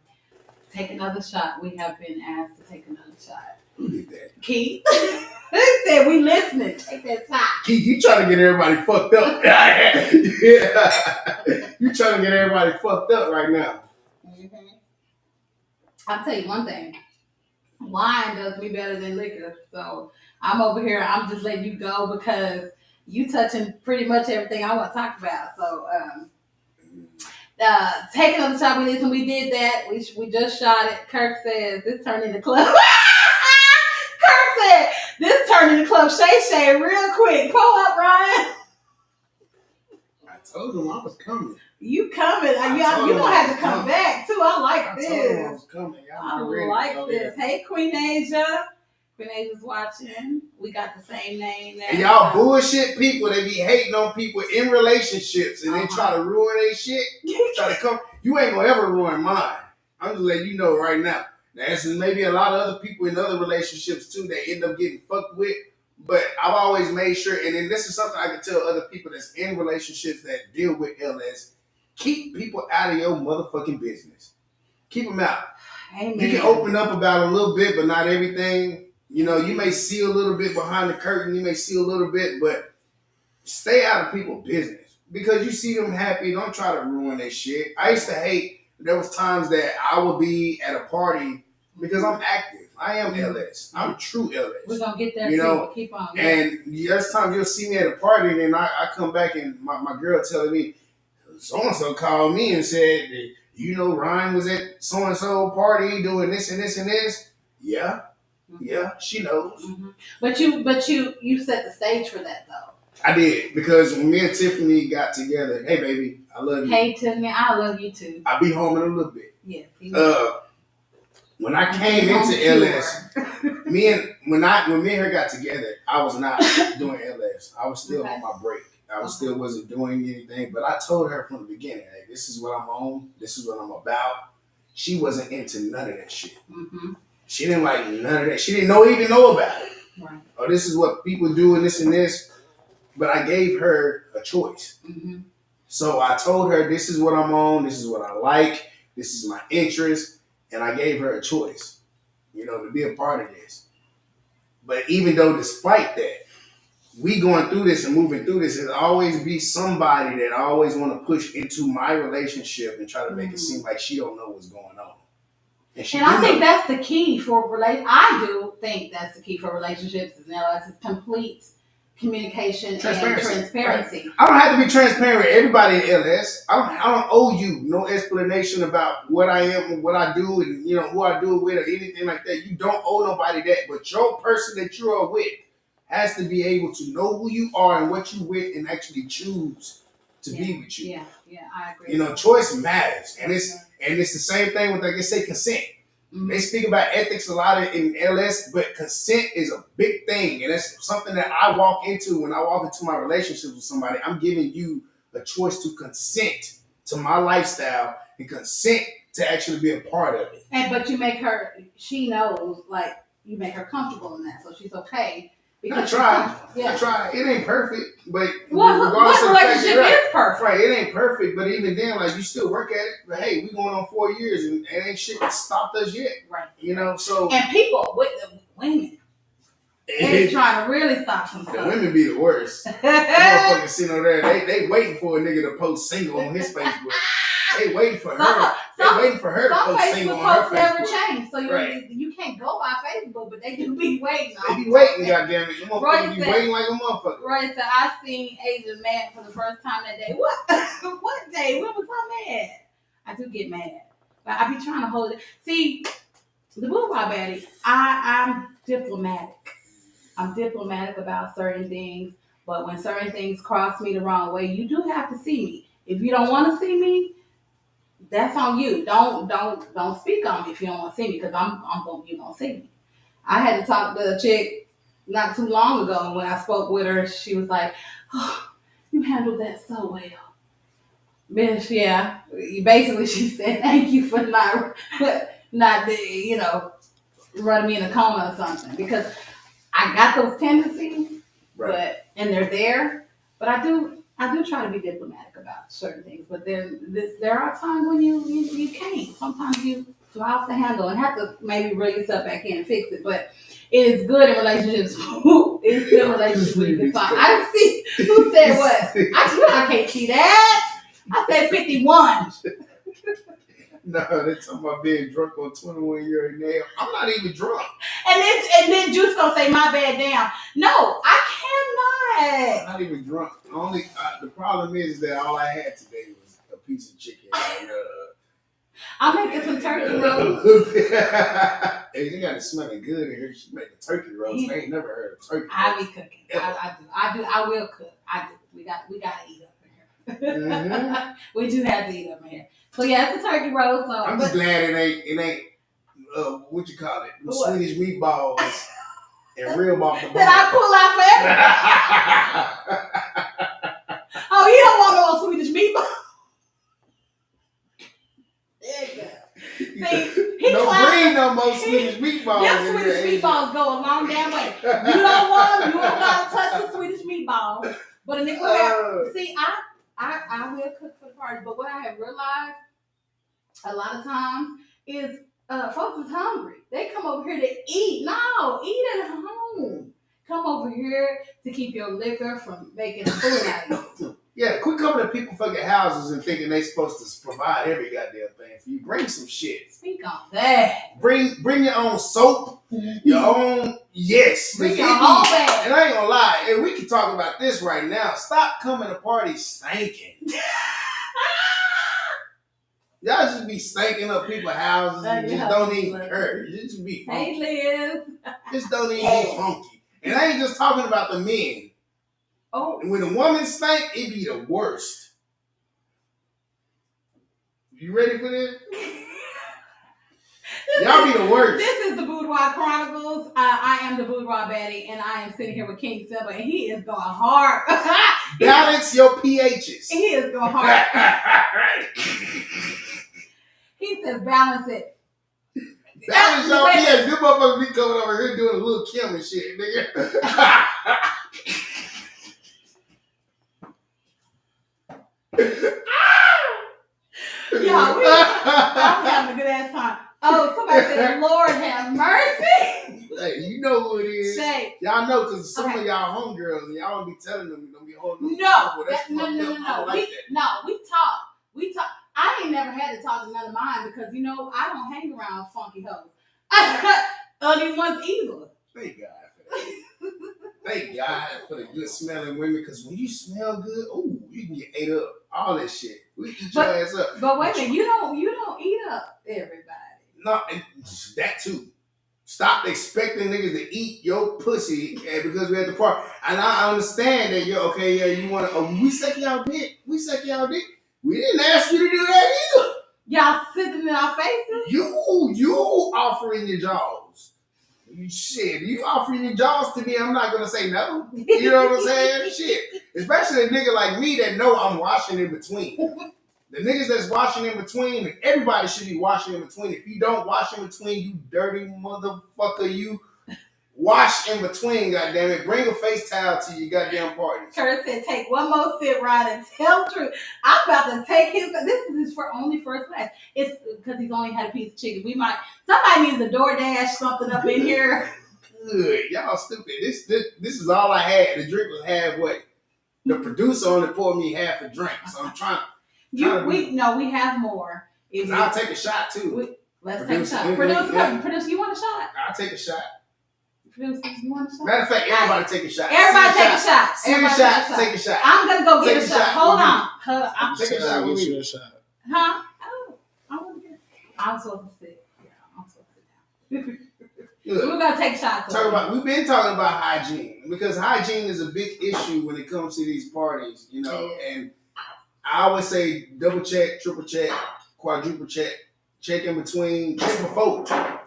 Take another shot. We have been asked to take another shot. Who did that? Keith. He said we listening. Take that shot. Keith, you trying to get everybody fucked up. Yeah. You trying to get everybody fucked up right now. I'll tell you one thing. Wine does me better than liquor. So I'm over here. I'm just letting you go because you touching pretty much everything I want to talk about. So take another shot. We did that. We just shot it. Kirk says this turned into club. Kirk said this turned into club Shay real quick. Pull up, Ryan. I told him I was coming. You coming. You don't have to come back, too. I like this. I told him I was coming. I like this. Hey, Queen Asia. Queen Asia's watching. We got the same name now. And y'all bullshit people, they be hating on people in relationships and they try to ruin their shit. Try to come. You ain't gonna ever ruin mine. I'm just letting you know right now. There's maybe a lot of other people in other relationships too that end up getting fucked with. But I've always made sure, and then this is something I can tell other people that's in relationships that deal with LS: keep people out of your motherfucking business. Keep them out. Amen. You can open up about a little bit, but not everything. You know, you may see a little bit behind the curtain. You may see a little bit, but stay out of people's business because you see them happy. Don't try to ruin their shit. I used to hate. There was times that I would be at a party because I'm active. I am LS. I'm true LS. We're gonna get there. You know, but keep on. and there's times you'll see me at a party, and then I come back and my girl telling me, so and so called me and said, you know, Ryan was at so and so party doing this and this and this. Yeah, yeah, she knows. Mm-hmm. But you set the stage for that though. I did, because when me and Tiffany got together, hey baby, I love you. Hey Tiffany, I love you too. I'll be home in a little bit. Yeah. When I came into LS, when me and her got together, I was not doing LS. I was still on my break. I still wasn't doing anything. But I told her from the beginning, hey, this is what I'm on. This is what I'm about. She wasn't into none of that shit. Mm-hmm. She didn't like none of that. She didn't even know about it. Right. Or this is what people do and this and this. But I gave her a choice. Mm-hmm. So I told her, this is what I'm on. This is what I like. This is my interest. And I gave her a choice, you know, to be a part of this. But even though despite that, we going through this and moving through this, there'll always be somebody that I always want to push into my relationship and try to make it seem like she don't know what's going on. And I think that's the key for I do think that's the key for relationships. Now, it's complete communication and transparency. Right. I don't have to be transparent with everybody in LS. I don't owe you no explanation about what I am and what I do and, you know, who I do it with or anything like that. You don't owe nobody that. But your person that you are with has to be able to know who you are and what you with and actually choose to be with you. Yeah, I agree. You know, choice matters. And it's the same thing with, like I say, consent. Mm-hmm. They speak about ethics a lot in LS, but consent is a big thing. And that's something that I walk into when I walk into my relationship with somebody. I'm giving you a choice to consent to my lifestyle and consent to actually be a part of it. But you make her, she knows, like, you make her comfortable in that, so she's okay. I try. It ain't perfect, but regardless of relationship is perfect. Right, it ain't perfect, but even then, like, you still work at it. But hey, we going on 4 years, and it ain't shit that stopped us yet. Right. You know, so and people with the women, they trying to really stop some stuff. The women be the worst. Motherfuckers sitting over there, they waiting for a nigga to post single on his Facebook. They waiting for her. They waiting for her to post single on her Facebook. Never change, so you can't go by Facebook, but they do be waiting. They be waiting, goddamn it. Motherfuckers be waiting like a motherfucker. Right, so I seen Asia mad for the first time that day. What? What day? When was I mad? I do get mad, but I be trying to hold it. See, the Boo Bye Baddie, I'm diplomatic. I'm diplomatic about certain things, but when certain things cross me the wrong way, you do have to see me. If you don't want to see me, that's on you. Don't speak on me if you don't want to see me, because you don't see me. I had to talk to a chick not too long ago, and when I spoke with her, she was like, "Oh, you handled that so well." Bitch, yeah. Basically, she said, "Thank you for not running me in a coma or something," because I got those tendencies, right. and they're there, but I do try to be diplomatic about certain things, but then there are times when you can't. Sometimes you fly off the handle and have to maybe bring yourself back in and fix it. But it is good in relationships. It's good in relationships when you can talk. I see who said what. I can't see that. I said 51. No, they're talking about being drunk on 21 year old now. I'm not even drunk. And then Juice gonna say my bad damn. No, I cannot. I'm not even drunk. The problem is that all I had today was a piece of chicken. I'm making some turkey roast. Hey, you got it smelling good in here. She making turkey roast. I ain't never heard of turkey roast. I be cooking. I do. I will cook. I do. We gotta eat up in here. Mm-hmm. We do have to eat up in here. So yeah, it's a turkey roast. I'm just glad it ain't what you call it, Swedish meatballs and real off the bone. That I pull out for everybody. Oh, you don't want no Swedish meatballs. See, he don't clapped. bring no more Swedish meatballs. Them in Swedish here, meatballs go a long damn way. You don't want them. You don't gotta touch the Swedish meatballs. But a nigga will have, see, I will cook for the party. But what I have realized a lot of times is folks is hungry. They come over here to eat. No, eat at home. Come over here to keep your liquor from making a fool out of you. Yeah, quit coming to people's fucking houses and thinking they supposed to provide every goddamn thing for you. Bring some shit. Speak on that. Bring your own soap, your own Bring your whole bag. And I ain't gonna lie, and we can talk about this right now. Stop coming to parties stinking. Y'all just be stinking up people's houses and just don't even care. You just be funky. Hey, Liz. Just don't even be funky. And I ain't just talking about the men. Oh. And when a woman stink, it be the worst. You ready for this? Y'all be the worst. This is the Boudoir Chronicles. I am the Boudoir Baddie, and I am sitting here with King Simba, and he is going hard. Balance your pHs. He is going hard. He says balance it. Balance your pHs. This motherfucker be coming over here doing a little Kim and shit, nigga. Yeah, I'm having a good ass time. Oh, somebody said, Lord have mercy. Hey, you know who it is. Shay. Y'all know because some of y'all homegirls, and y'all don't be telling them, don't be holding them. No. Like We talk. I ain't never had to talk to none of mine because, you know, I don't hang around funky hoes. Ugly ones either. Thank God for that. Thank God for the good smelling women because when you smell good, ooh, you can get ate up. All that shit. We eat your ass up. But wait a minute, you don't eat up everybody. No, and that too. Stop expecting niggas to eat your pussy because we're at the park. And I understand that you're okay, yeah, you want to, we suck y'all dick. We suck y'all dick. We didn't ask you to do that either. Y'all sitting in our faces? You offering your jaws. Shit, you offering your jaws to me, I'm not going to say no. You know what I'm saying? Shit. Especially a nigga like me that know I'm washing in between. The niggas that's washing in between, and everybody should be washing in between. If you don't wash in between, you dirty motherfucker, you wash in between, goddammit. Bring a face towel to your goddamn parties. Kurt said, take one more sip, Ryan, and tell the truth. I'm about to take his, this is his only first class. It's because he's only had a piece of chicken. Somebody needs a DoorDash something up in here. Good. Y'all stupid. This is all I had. The drink was halfway. The producer only poured me half a drink, so I'm trying. We have more. I'll take a shot too. Let's take a shot. Producer, you want a shot? I'll take a shot. Producer, you want a shot? Matter of fact, everybody take a shot. Everybody take a shot. Take a shot. I'm gonna go get a shot. Hold on. Take a shot. Get you a shot. Huh? Oh, I want to get. I'm supposed to sit. Yeah, I'm supposed to sit down. We're gonna take shots. We've been talking about hygiene because hygiene is a big issue when it comes to these parties, you know. Yeah. And I always say double check, triple check, quadruple check, check in between, check before,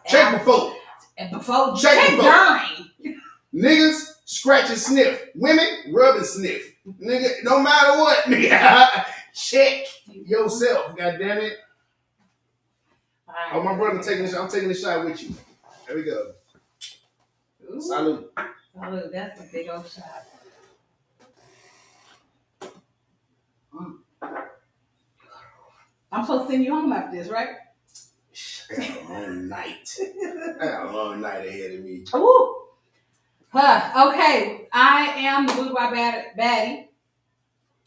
check before, and before, check during. Niggas scratch and sniff, women rub and sniff. Nigga, no matter what, nigga, check yourself. God damn it! Oh, my brother taking this. I'm taking the shot with you. There we go. Ooh. Salud. Salud. That's a big old shot. I'm supposed to send you home after this, right? I got a long night. I got a long night ahead of me. Ooh. Okay. I am the Boudoir Baddie.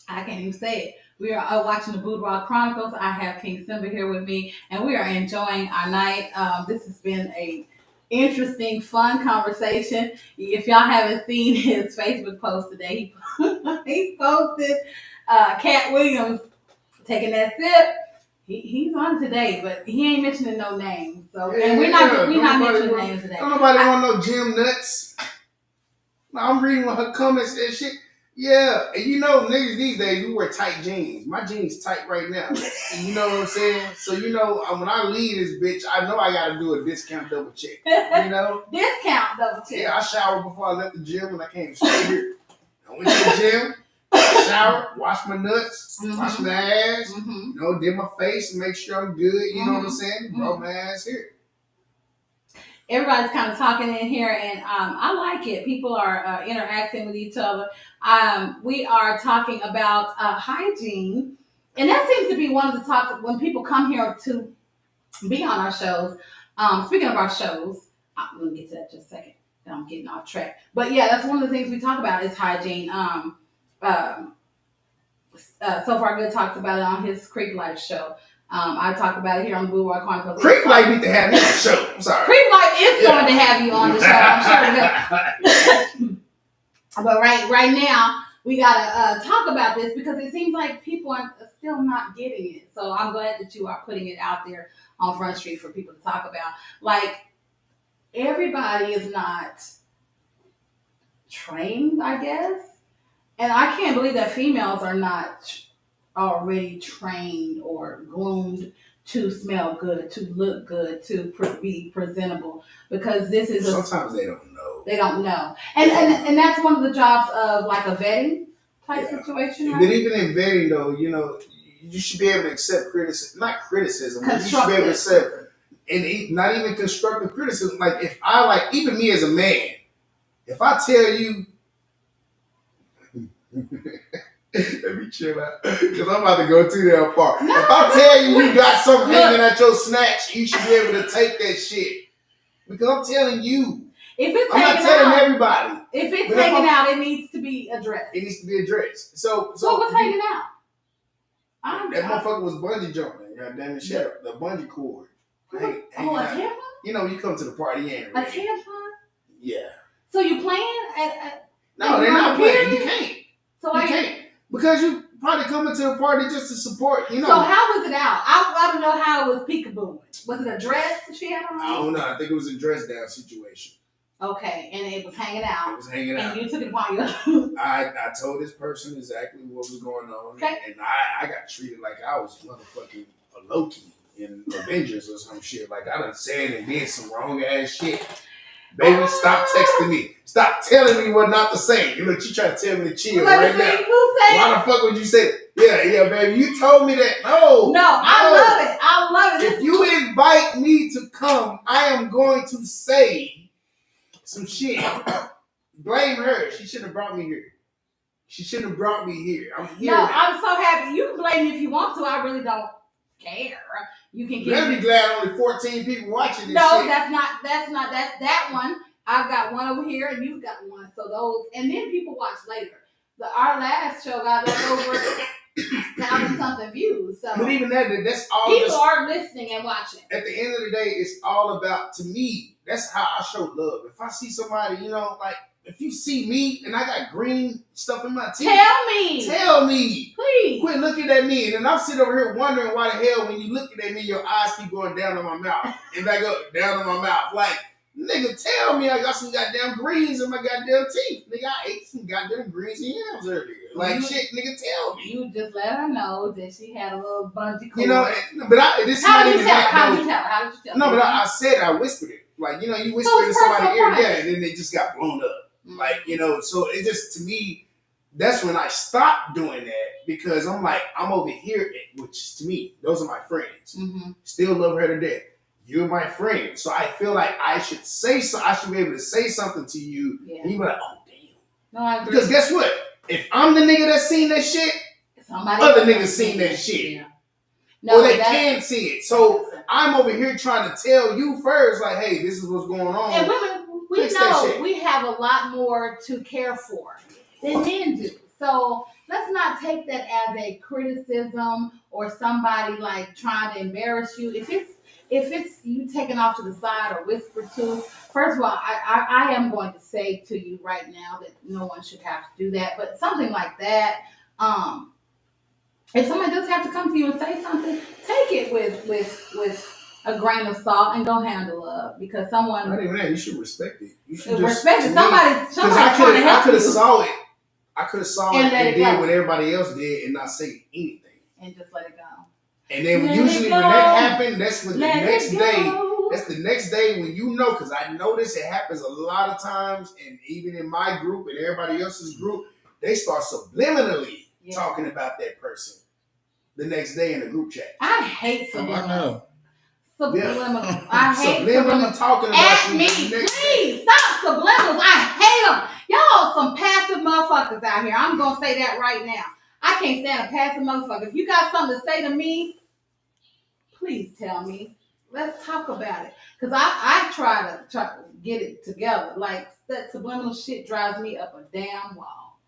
I can't even say it. We are watching the Boudoir Chronicles. I have King Simba here with me, and we are enjoying our night. This has been a interesting, fun conversation. If y'all haven't seen his Facebook post today, he posted Cat Williams taking that sip. He's on today, but he ain't mentioning no names. So, and we're not mentioning names today. Don't nobody want no gym nuts. I'm reading her comments and shit. Yeah, and you know, niggas these days, we wear tight jeans. My jeans tight right now. You know what I'm saying? So, you know, when I leave this bitch, I know I got to do a discount double check. You know? Discount double check. Yeah, I showered before I left the gym when I came straight here. I went to the gym, showered, washed my nuts, washed my ass, did my face and make sure I'm good. You know what I'm saying? Brought my ass here. Everybody's kind of talking in here, and I like it. People are interacting with each other. We are talking about hygiene, and that seems to be one of the topics when people come here to be on our shows. Speaking of our shows, I'm going to get to that just a second. I'm getting off track. But yeah, that's one of the things we talk about is hygiene. So Far Good talks about it on his Creek Life show. I talk about it here on Blue Rock Chronicles. Creek Life need to have me on the show. I'm sorry. Creek Life is going to have you on the show. I'm sure. But right now, we got to talk about this because it seems like people are still not getting it. So I'm glad that you are putting it out there on Front Street for people to talk about. Like, everybody is not trained, I guess. And I can't believe that females are not already trained or groomed to smell good, to look good, to be presentable. Because this is sometimes they don't know. They don't know, and that's one of the jobs of like a vetting type situation. Right? But even in vetting, though, you should be able to accept criticism, not criticism. But you should be able to accept, and not even constructive criticism. Like if I even me as a man, if I tell you. Let me chill out, because I'm about to go too damn far. No, if I tell you got something hanging at your snatch, you should be able to take that shit. Because I'm telling you. I'm not telling everybody. If it's hanging out, it needs to be addressed. It needs to be addressed. So what was hanging out? That motherfucker was bungee jumping. Goddamn it, shut up. The bungee cord. A tampon? You come to the party and a tampon? Yeah. So you playing? No, they're not playing. You can't. So you can't. Because you probably coming to a party just to support, So how was it out? I don't know how it was peekaboo. Was it a dress she had on? I don't know. I think it was a dress down situation. Okay, and it was hanging out. It was hanging out. And you took it upon you. I told this person exactly what was going on. Okay. And I got treated like I was motherfucking a Loki in Avengers or some shit. Like I done said and did some wrong ass shit. Baby, stop texting me. Stop telling me what not to say. You try to tell me to chill right now. Why the fuck would you say that? Yeah, baby. You told me that. No, I love it. If you invite me to come, I am going to say some shit. Blame her. She shouldn't have brought me here. She shouldn't have brought me here. I'm here. No, I'm so happy. You can blame me if you want to. I really don't care. You can get. Be glad only 14 people watching this. No, shit. That's that one. I've got one over here, and you've got one. So those, and then people watch later. Our last show got like over 1,000 something views. So, but even that's all. People are listening and watching. At the end of the day, it's all about, to me, that's how I show love. If I see somebody, if you see me and I got green stuff in my teeth, tell me. Please. Quit looking at me. And then I'm sitting over here wondering why the hell when you looking at me, your eyes keep going down on my mouth and back up, down on my mouth. Like, nigga, tell me I got some goddamn greens in my goddamn teeth. Nigga, I ate some goddamn greens and yams earlier. Like, shit, nigga, tell me. You just let her know that she had a little bungee cord. But this is not even that. How did you tell? No, but I said I whispered it. Like, you whisper it in somebody's ear, yeah, and then they just got blown up. Mm-hmm. Like, so it just, to me, that's when I stopped doing that because I'm like, I'm over here, which to me, those are my friends. Mm-hmm. Still love her to death. You're my friend. So I feel like I should be able to say something to you, and you be like, oh, damn. No, I agree. Because guess what? If I'm the nigga that's seen that shit, other niggas seen that shit. Yeah. No, or they can see it. So I'm over here trying to tell you first, like, hey, this is what's going on. And women, we know we have a lot more to care for than men do. So let's not take that as a criticism or somebody like trying to embarrass you. If it's you taken off to the side or whispered to, first of all, I am going to say to you right now that no one should have to do that. But something like that, if somebody does have to come to you and say something, take it with a grain of salt and go handle up because someone. Not even that. You should respect it. You should respect it. Somebody's trying to help I could have saw it. I could have saw it and did what everybody else did and not say anything. And just let it go. And then usually when that happened, that's when the next day. That's the next day when because I notice it happens a lot of times, and even in my group and everybody else's group, they start subliminally talking about that person. the next day in the group chat. I hate I subliminals. know. Subliminals. I hate Subliminal subliminals. talking about At you me, the next please stop subliminals. I hate them. Y'all some passive motherfuckers out here. I'm gonna say that right now. I can't stand a passive motherfucker. If you got something to say to me, please tell me. Let's talk about it. Cause I try to get it together. Like that subliminal shit drives me up a damn wall.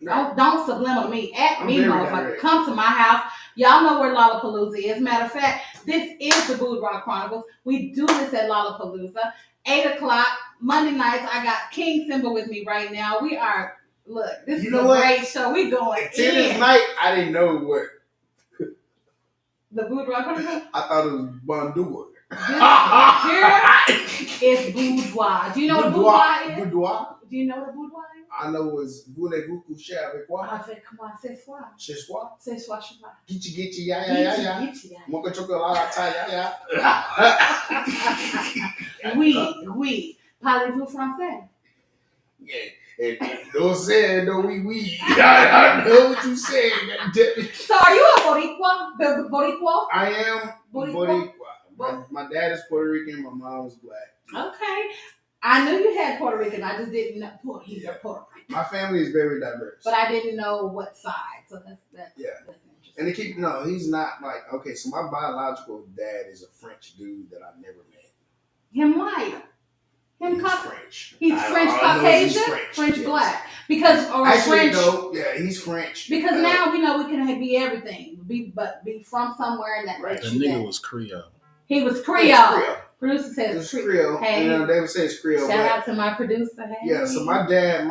Don't subliminal me. At me, motherfucker. direct. Come to my house. Y'all know where Lollapalooza is. Matter of fact, this is the Boudoir Chronicles. We do this at Lollapalooza. 8 o'clock, Monday nights. I got King Simba with me right now. We are, look, this is a great show. We going Till this night, I didn't know what. The Boudoir Chronicles? I thought it was Bondour. Here is boudoir. Do you know what boudoir is? Boudoir? Do you know what boudoir is? I know it's voulez-vous coucher avec moi? Comment c'est soir? Ce soir? C'est soir, je sais pas. Gitchi, ya, ya, ya. Mocha chocolate, ya, ya. Oui. Parlez-vous français? Yeah. And don't say no, we. I know what you said. So are you a Boricua? Boricua? I am Boricua. My dad is Puerto Rican. My mom is black. Okay. I knew you had Puerto Rican. I just didn't know he's a Puerto Rican. My family is very diverse. But I didn't know what side. So that's interesting. And he's not like, okay, so my biological dad is a French dude that I never met. Him white. He's French. He's French Caucasian? French yes. Black. Because actually, French. No, yeah, he's French. Because now we know we can be everything. Be from somewhere in that right. The nigga was Creole. He was Creole. Producer says it's Creole. Hey, they would say it's Creole. Shout out to my producer. Hey. Yeah, so my dad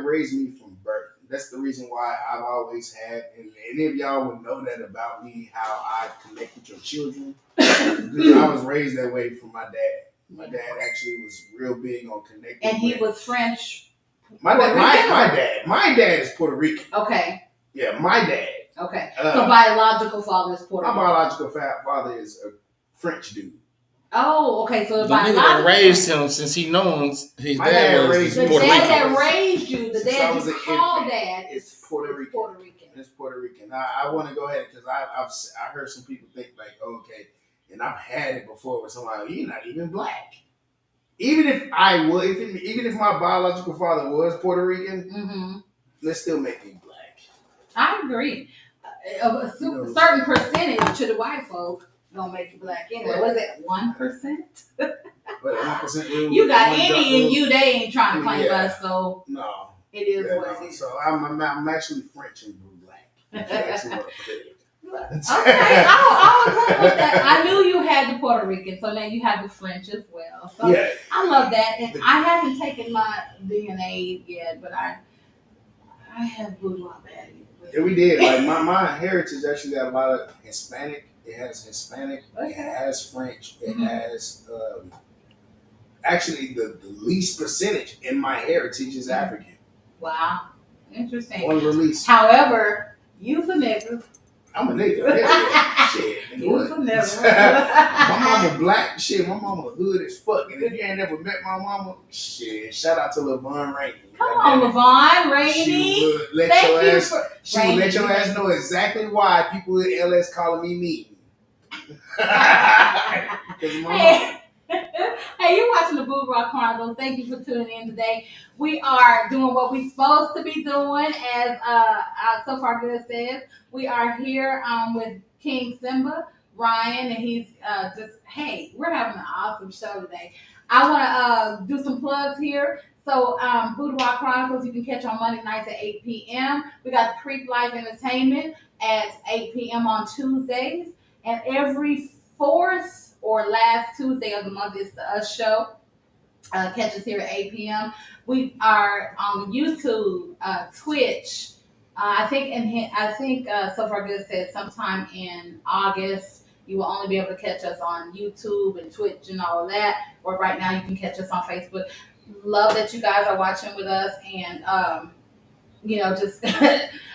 raised me from birth. That's the reason why I've always had, and any of y'all would know that about me, how I connect with your children. Because I was raised that way from my dad. My dad actually was real big on connecting. And he was French. My dad is Puerto Rican. Okay. Yeah, my dad. Okay. So biological father is Puerto Rican. My biological father is a French dude. Oh, okay. So the nigga that raised him since he knows his dad was Puerto Rican. The dad that raised you, the dad you call dad, is Puerto Rican. It's Puerto Rican. I want to go ahead because I heard some people think like, okay, and I've had it before with somebody, you're not even black. Even if even if my biological father was Puerto Rican, let's still make me black. I agree. A certain percentage to the white folk don't make you black anyway. Was it 1%? But 1% rule. You got any in you, they ain't trying to claim us, so no, it is what it is. So I'm actually French and black. Okay, I was with that. I knew you had the Puerto Rican, so now you have the French as well. So yeah. I love that, and I haven't taken my DNA yet, but I have boudoir baddie. Yeah, we did. Like my heritage actually got a lot of Hispanic. It has Hispanic. Okay. It has French. It has actually the least percentage in my heritage is African. Wow, interesting. One of the least. However, you's a nigga. I'm a nigga. Yeah. Shit. You's a nigga. My mama black. Shit, my mama hood as fuck. And if you ain't never met my mama, shit, shout out to LaVon Rainey. Come on, LaVon Rainey. She would let your ass know exactly why people in LS calling me mean. Hey, you're watching the Boudoir Chronicles. Thank you for tuning in today. We are doing what we're supposed to be doing, as So Far Good says. We are here with King Simba, Ryan, and he's we're having an awesome show today. I want to do some plugs here. So, Boudoir Chronicles, you can catch on Monday nights at 8 p.m. We got the Creek Life Entertainment at 8 p.m. on Tuesdays. And every fourth or last Tuesday of the month is the Us Show. Catch us here at 8 p.m. We are on YouTube, Twitch. I think So Far Good said sometime in August you will only be able to catch us on YouTube and Twitch and all of that. Or right now you can catch us on Facebook. Love that you guys are watching with us, and just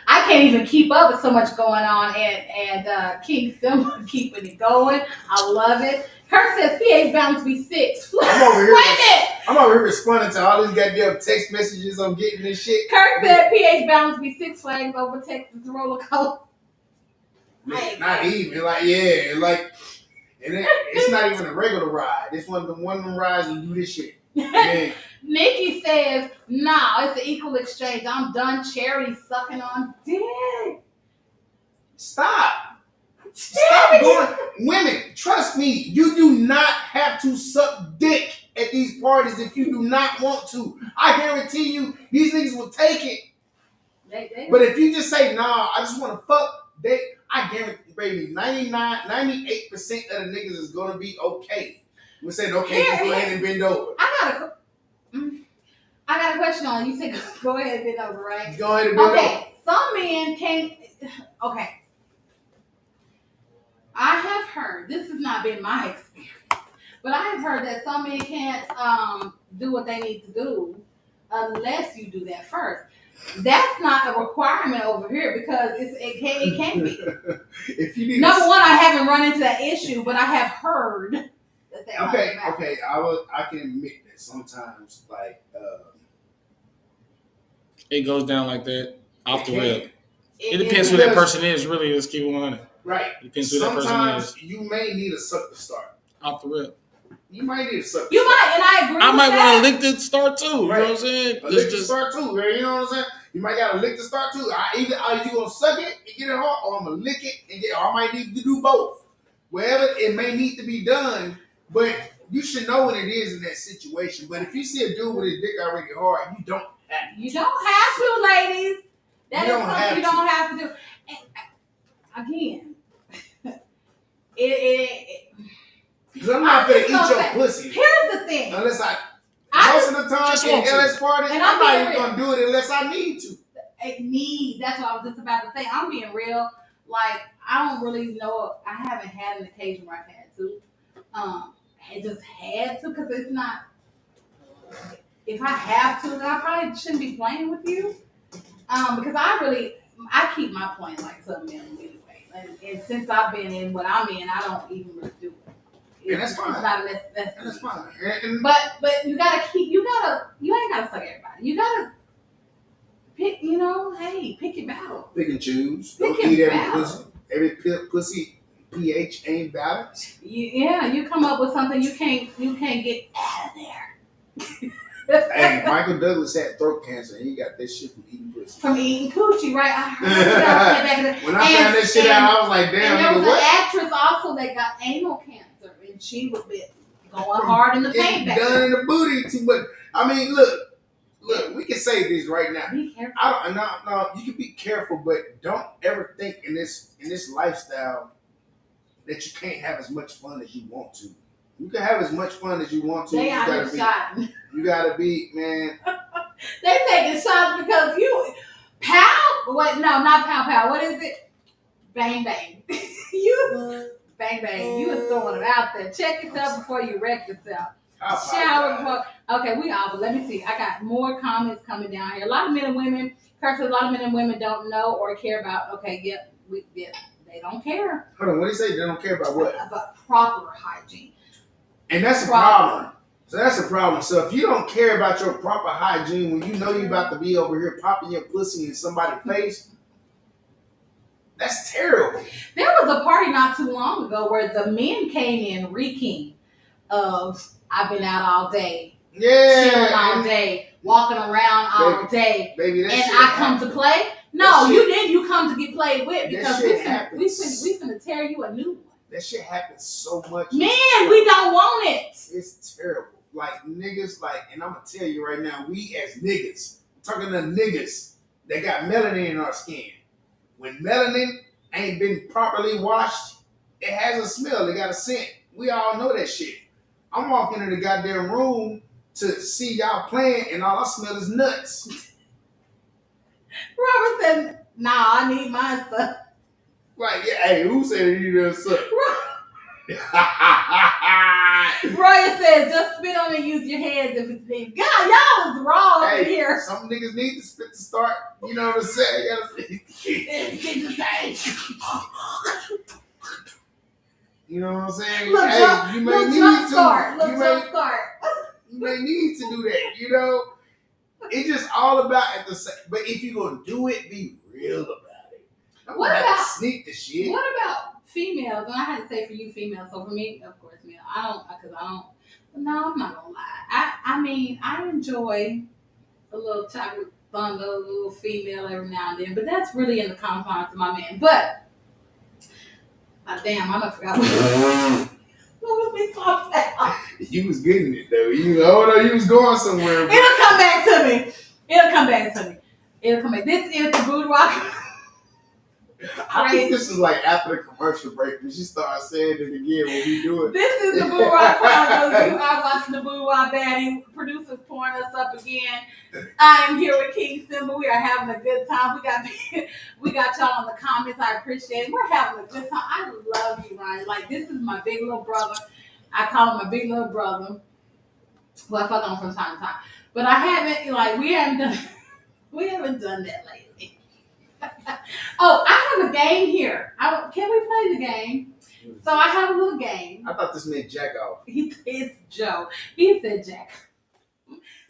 I can't even keep up with so much going on, and King Simba keeping it going. I love it. Kirk says pH balance be 6. I'm over here responding to all these goddamn text messages I'm getting and shit. Kirk said pH balance be 6 Flags over Texas roller coaster. Not even like and it's not even a regular ride. It's one of them rides you do this shit. Man. Nikki says, "Nah, it's an equal exchange. I'm done charity sucking on dick." Stop going. Women, trust me, you do not have to suck dick at these parties if you do not want to. I guarantee you, these niggas will take it. But if you just say, nah, I just want to fuck, I guarantee, baby, 98% of the niggas is going to be okay. We're saying, okay, go ahead and bend over. I got a question on you. You said, go ahead and bend over, right? Go ahead and bend over. Okay, some men can't, okay. I have heard, this has not been my experience, but I have heard that some men can't do what they need to do unless you do that first. That's not a requirement over here because it can't be. If you need Number one, I haven't run into that issue, but I have heard that they okay. I can admit that sometimes it goes down like that off the rip. It depends who that person is. Really, let's keep it 100. Right. It depends who that person is. Sometimes you may need a suck to start off the rip. You might need a suck. You might, and I agree. I might want to lick the start too. You know what I'm saying? A lick to start too. You know what I'm saying? You might got to lick to start too. Either are you gonna suck it and get it hard, or I'm gonna lick it and get. Or I might need to do both. Wherever it may need to be done, but you should know what it is in that situation. But if you see a dude with his dick already hard, you don't have to. You don't have to, ladies. That is something you don't have to do. And, again, because I'm not gonna eat your pussy. Here's the thing. Unless most of the time in LS parties, and I'm not even gonna do it unless I need to. That's what I was just about to say. I'm being real. Like, I don't really know. I haven't had an occasion where I've had to. I just had to because it's not. If I have to, then I probably shouldn't be playing with you. Because I keep my point like something else anyway. And since I've been in what I'm in, I don't even really do it. And that's fine. That's fine. But you ain't gotta suck everybody. You gotta pick, pick your battle. Pick and choose. Don't eat every pussy. Every pussy pH ain't balanced. You come up with something you can't get out of there. Hey, Michael Douglas had throat cancer and he got this shit from eating pussy. From eating coochie, right? I heard that. When I found that shit out, I was like, damn. And there was an actress also that got anal cancer, and she was going hard in the paint back done in the booty too much. I mean, look, we can say this right now. Be careful. No, you can be careful, but don't ever think in this lifestyle that you can't have as much fun as you want to. You can have as much fun as you want to. You gotta be, man. They taking shots because you Wait, no, not pow. What is it? Bang bang. Bang bang. You was throwing it out there. Check yourself before you wreck yourself. Shower before. Okay, but let me see. I got more comments coming down here. A lot of men and women. Currently, a lot of men and women don't know or care about. Okay, they don't care. Hold on, what do you say? They don't care about what? About proper hygiene. And that's a problem. So that's a problem. So if you don't care about your proper hygiene when you know you're about to be over here popping your pussy in somebody's face, that's terrible. There was a party not too long ago where the men came in reeking of I've been out all day. Yeah. Chilling all day. Walking around all day. Baby, and I come to play? No, you didn't. You come to get played with because we finna tear you a new one. That shit happens so much. Man, we don't want it. It's terrible. Like niggas, and I'm gonna tell you right now, we as niggas, I'm talking to niggas that got melanin in our skin. When melanin ain't been properly washed, it has a smell. It got a scent. We all know that shit. I'm walking in the goddamn room to see y'all playing, and all I smell is nuts. Robert said, "Nah, I need mine, son." Right, yeah. Hey, who said he needed a suck? Roya says, just spit on and use your hands if it's needed. God, y'all is raw over here. Some niggas need to spit to start. You know what I'm saying? You know what I'm saying? You may need to. You may need to do that. You know, it's just all about but if you're gonna do it, be real about it. What about sneak the shit? What about females? And I had to say for you females. So for me, of course, male. No, I'm not gonna lie. I mean, I enjoy a little chocolate thunder, a little female every now and then, but that's really in the confines of my man. But damn, I done forgot what was we talking about. You was getting it though. You was going somewhere. It'll come back to me. This is the boudoir. I think this is like after the commercial break. We should start saying it again when we do it. This is the Boudoir Chronicles. You are watching the Boudoir Baddie. Producers pouring us up again. I am here with King Simba. We are having a good time. We got y'all in the comments. I appreciate it. We're having a good time. I love you, Ryan. Like, this is my big little brother. I call him my big little brother. Well, I fuck on from time to time. But we haven't done that lately. Oh, I have a game here. Can we play the game? So I have a little game. I thought this meant jack off. It's Joe. He said jack.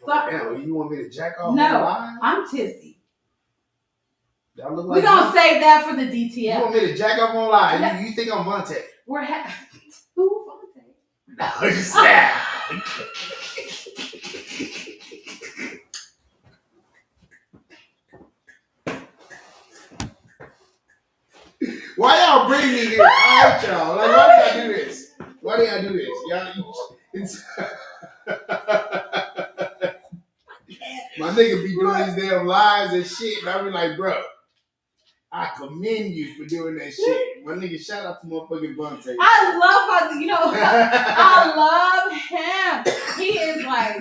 Damn, you want me to jack off? No, I'm Tissy. We're gonna save that for the DTF. You want me to jack off on live? No. You think I'm Vontae? Who Vontae? No, you sad. Why y'all bring me here? I hate y'all. Like, why do y'all do this? My nigga be doing these damn lives and shit, and I be like, bro, I commend you for doing that shit. My nigga, shout out to motherfucking Vontae. I love him. I love him. He is like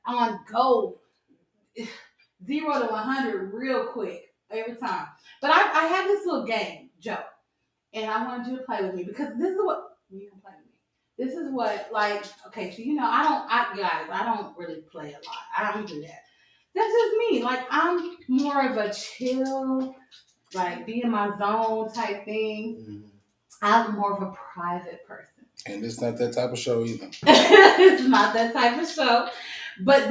on go 0 to 100 real quick every time. But I have this little game, Joe, and I wanted you to play with me because this is what you can play with me. This is what, like, okay, so I don't really play a lot. I don't do that. That's just me. Like, I'm more of a chill, like, be in my zone type thing. Mm-hmm. I'm more of a private person. And it's not that type of show either. It's not that type of show. But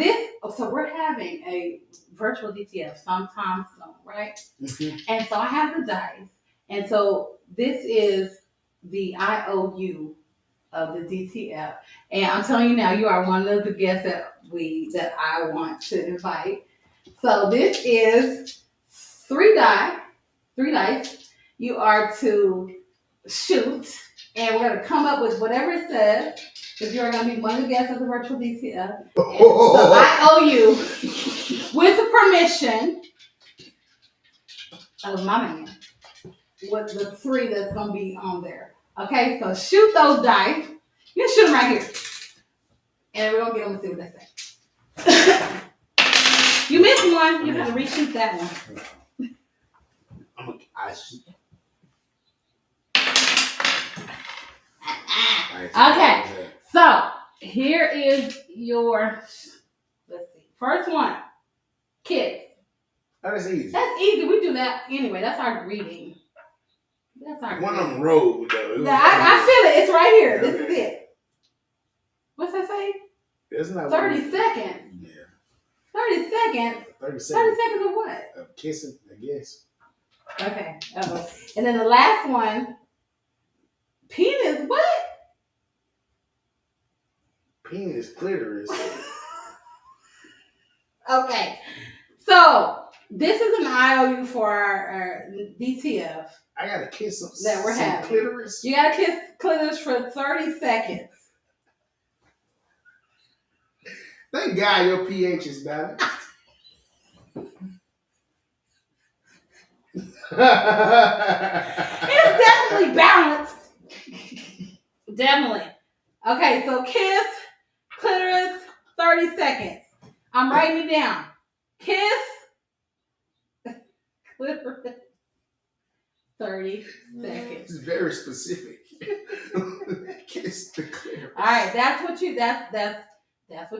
so we're having a virtual DTF sometime soon, right? Mm-hmm. And so I have the dice. And so this is the IOU of the DTF. And I'm telling you now, you are one of the guests that I want to invite. So this is 3 dice. You are to shoot, and we're going to come up with whatever it says, because you're going to be one of the guests of the virtual DTF. So I owe you, with the permission of my man, with the 3 that's going to be on there. Okay, so shoot those dice. You can shoot them right here. And we're going to get them and see what they say. You missed one. You got to reshoot that one. Okay, so here is your, let's see, first one. Kids. That's easy. That's easy. We do that anyway. That's our greeting. One on the road, though. I feel it. It's right here. This is it. What's that say? It's not 30 seconds. Yeah. 30 seconds. 30 seconds. 30 seconds of what? Of kissing, I guess. Okay. And then the last one. Penis. What? Penis, clitoris. Okay. So this is an IOU for our DTF. I gotta kiss some that we're having. Clitoris. You gotta kiss clitoris for 30 seconds. Thank God your pH is balanced. It's definitely balanced. Definitely. Okay, so kiss clitoris 30 seconds. I'm writing it down. Kiss clitoris 30 seconds. It's very specific. Kiss the clitoris. All right, that's what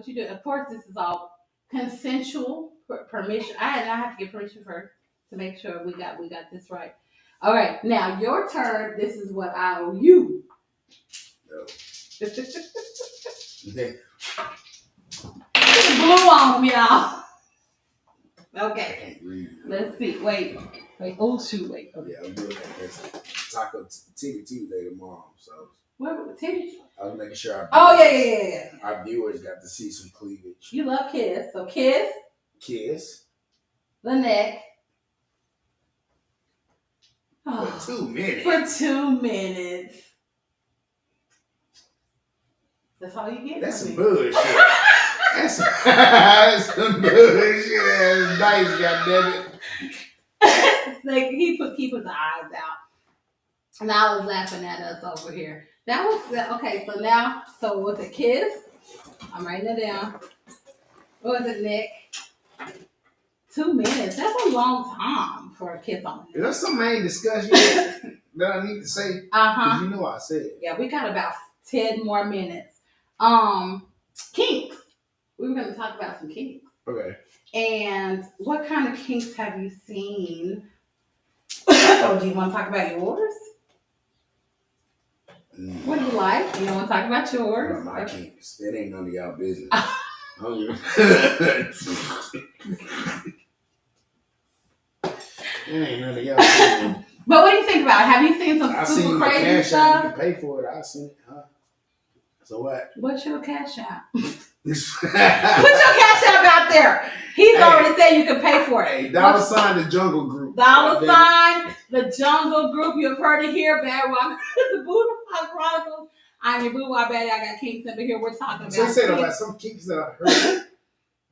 you do. Of course, this is all consensual permission. I have to get permission first to make sure we got this right. All right, now your turn. This is what I owe you. No. Blue on them, y'all. Okay. Let's see. Wait. Wait, oh shoot, wait. Okay. Yeah, I'm doing that. It's Taco Titty Tuesday tomorrow, so. What titties? I was making sure our viewers got to see some cleavage. You love kiss. So kiss. The neck. For 2 minutes. For 2 minutes. That's all you get. That's some bullshit. That's some bullshit ass dice, goddammit. Like he put the eyes out. And I was laughing at us over here. That was okay. So now, was it kiss? I'm writing it down. What was it, Nick? 2 minutes. That's a long time for a kiss on the neck. There's some main discussion that I need to say. Because you know I said it. Yeah, we got about 10 more minutes. Kinks. We were going to talk about some kinks. Okay. And what kind of kinks have you seen? Oh, do you want to talk about yours? What do you like? You don't want to talk about yours? No, my kinks. That ain't none of y'all business. It ain't none of y'all business. But what do you think about it? Have you seen some super crazy stuff? You can pay for it. I seen it, huh? So what? What's your cash app? Put your cash app out there. He's already said you can pay for it. Hey, $sign the Jungle Group. $sign the Jungle Group. You've heard it here. Bad Rock, the Buddha Chronicles. I'm your boo baby. I got kinks over here. We're talking about. So you said about some kinks that I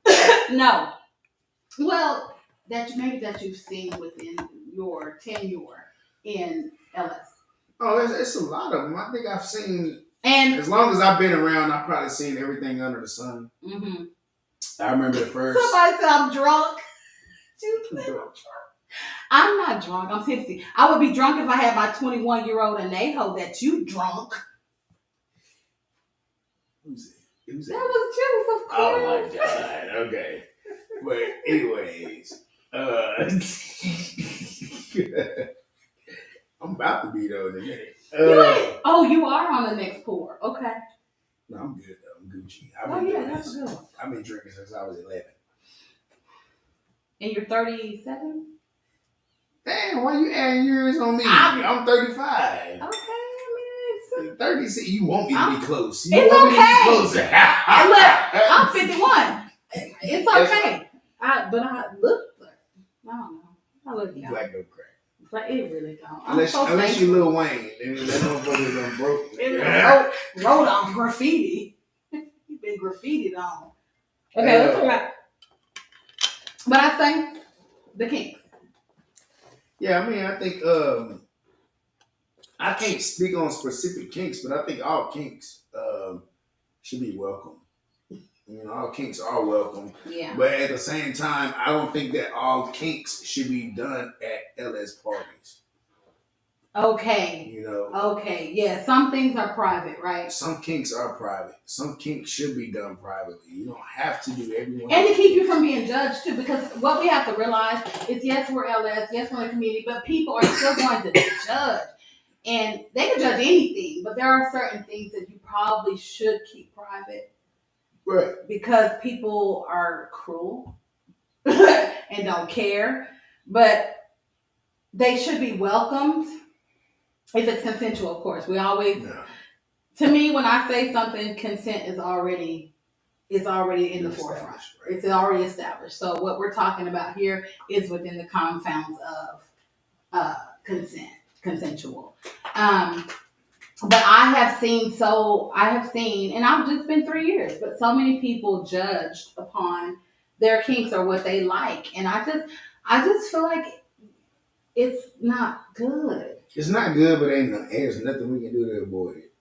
heard. No. Well, that you've seen within your tenure in LS. Oh, it's a lot of them. I think I've seen. And as long as I've been around, I've probably seen everything under the sun. Mm-hmm. I remember the first. Somebody said I'm drunk. I'm not drunk. I'm tipsy. I would be drunk if I had my 21-year-old anejo that you drunk. Who's it? That was Juice, of course. Oh my God. Okay. But anyways, I'm about to be though in a minute. You are on the next pour. Okay. No, I'm good though. I'm Gucci. That's a good one. I've been drinking since I was 11. And you're 37? Damn, why you adding years on me? I'm 35. Okay, 36. You want me to be close. It's okay. Closer. Look, I'm 51. It's okay. But I look. I don't know. I look young. Black no crack. But it really don't. Unless you Lil Wayne, then that motherfucker done broke. Wrote on graffiti. He been graffitied on. Okay, let's talk about. But I think the kinks. Yeah, I mean, I think I can't speak on specific kinks, but I think all kinks should be welcome. You know, all kinks are welcome. Yeah. But at the same time, I don't think that all kinks should be done at LS parties. Okay. You know. Okay. Yeah. Some things are private, right? Some kinks are private. Some kinks should be done privately. You don't have to do everyone. And to keep you from being judged too, because what we have to realize is, yes, we're LS, yes, we're in the community, but people are still going to judge. And they can judge anything, but there are certain things that you probably should keep private. Right. Because people are cruel and don't care. But they should be welcomed if it's consensual, of course. We always, to me, when I say something, consent is already in the forefront. Right? It's already established. So what we're talking about here is within the confounds of consensual. But I have seen, and I've just been 3 years, but so many people judged upon their kinks or what they like. And I just feel like it's not good. It's not good, but there's nothing we can do to avoid it.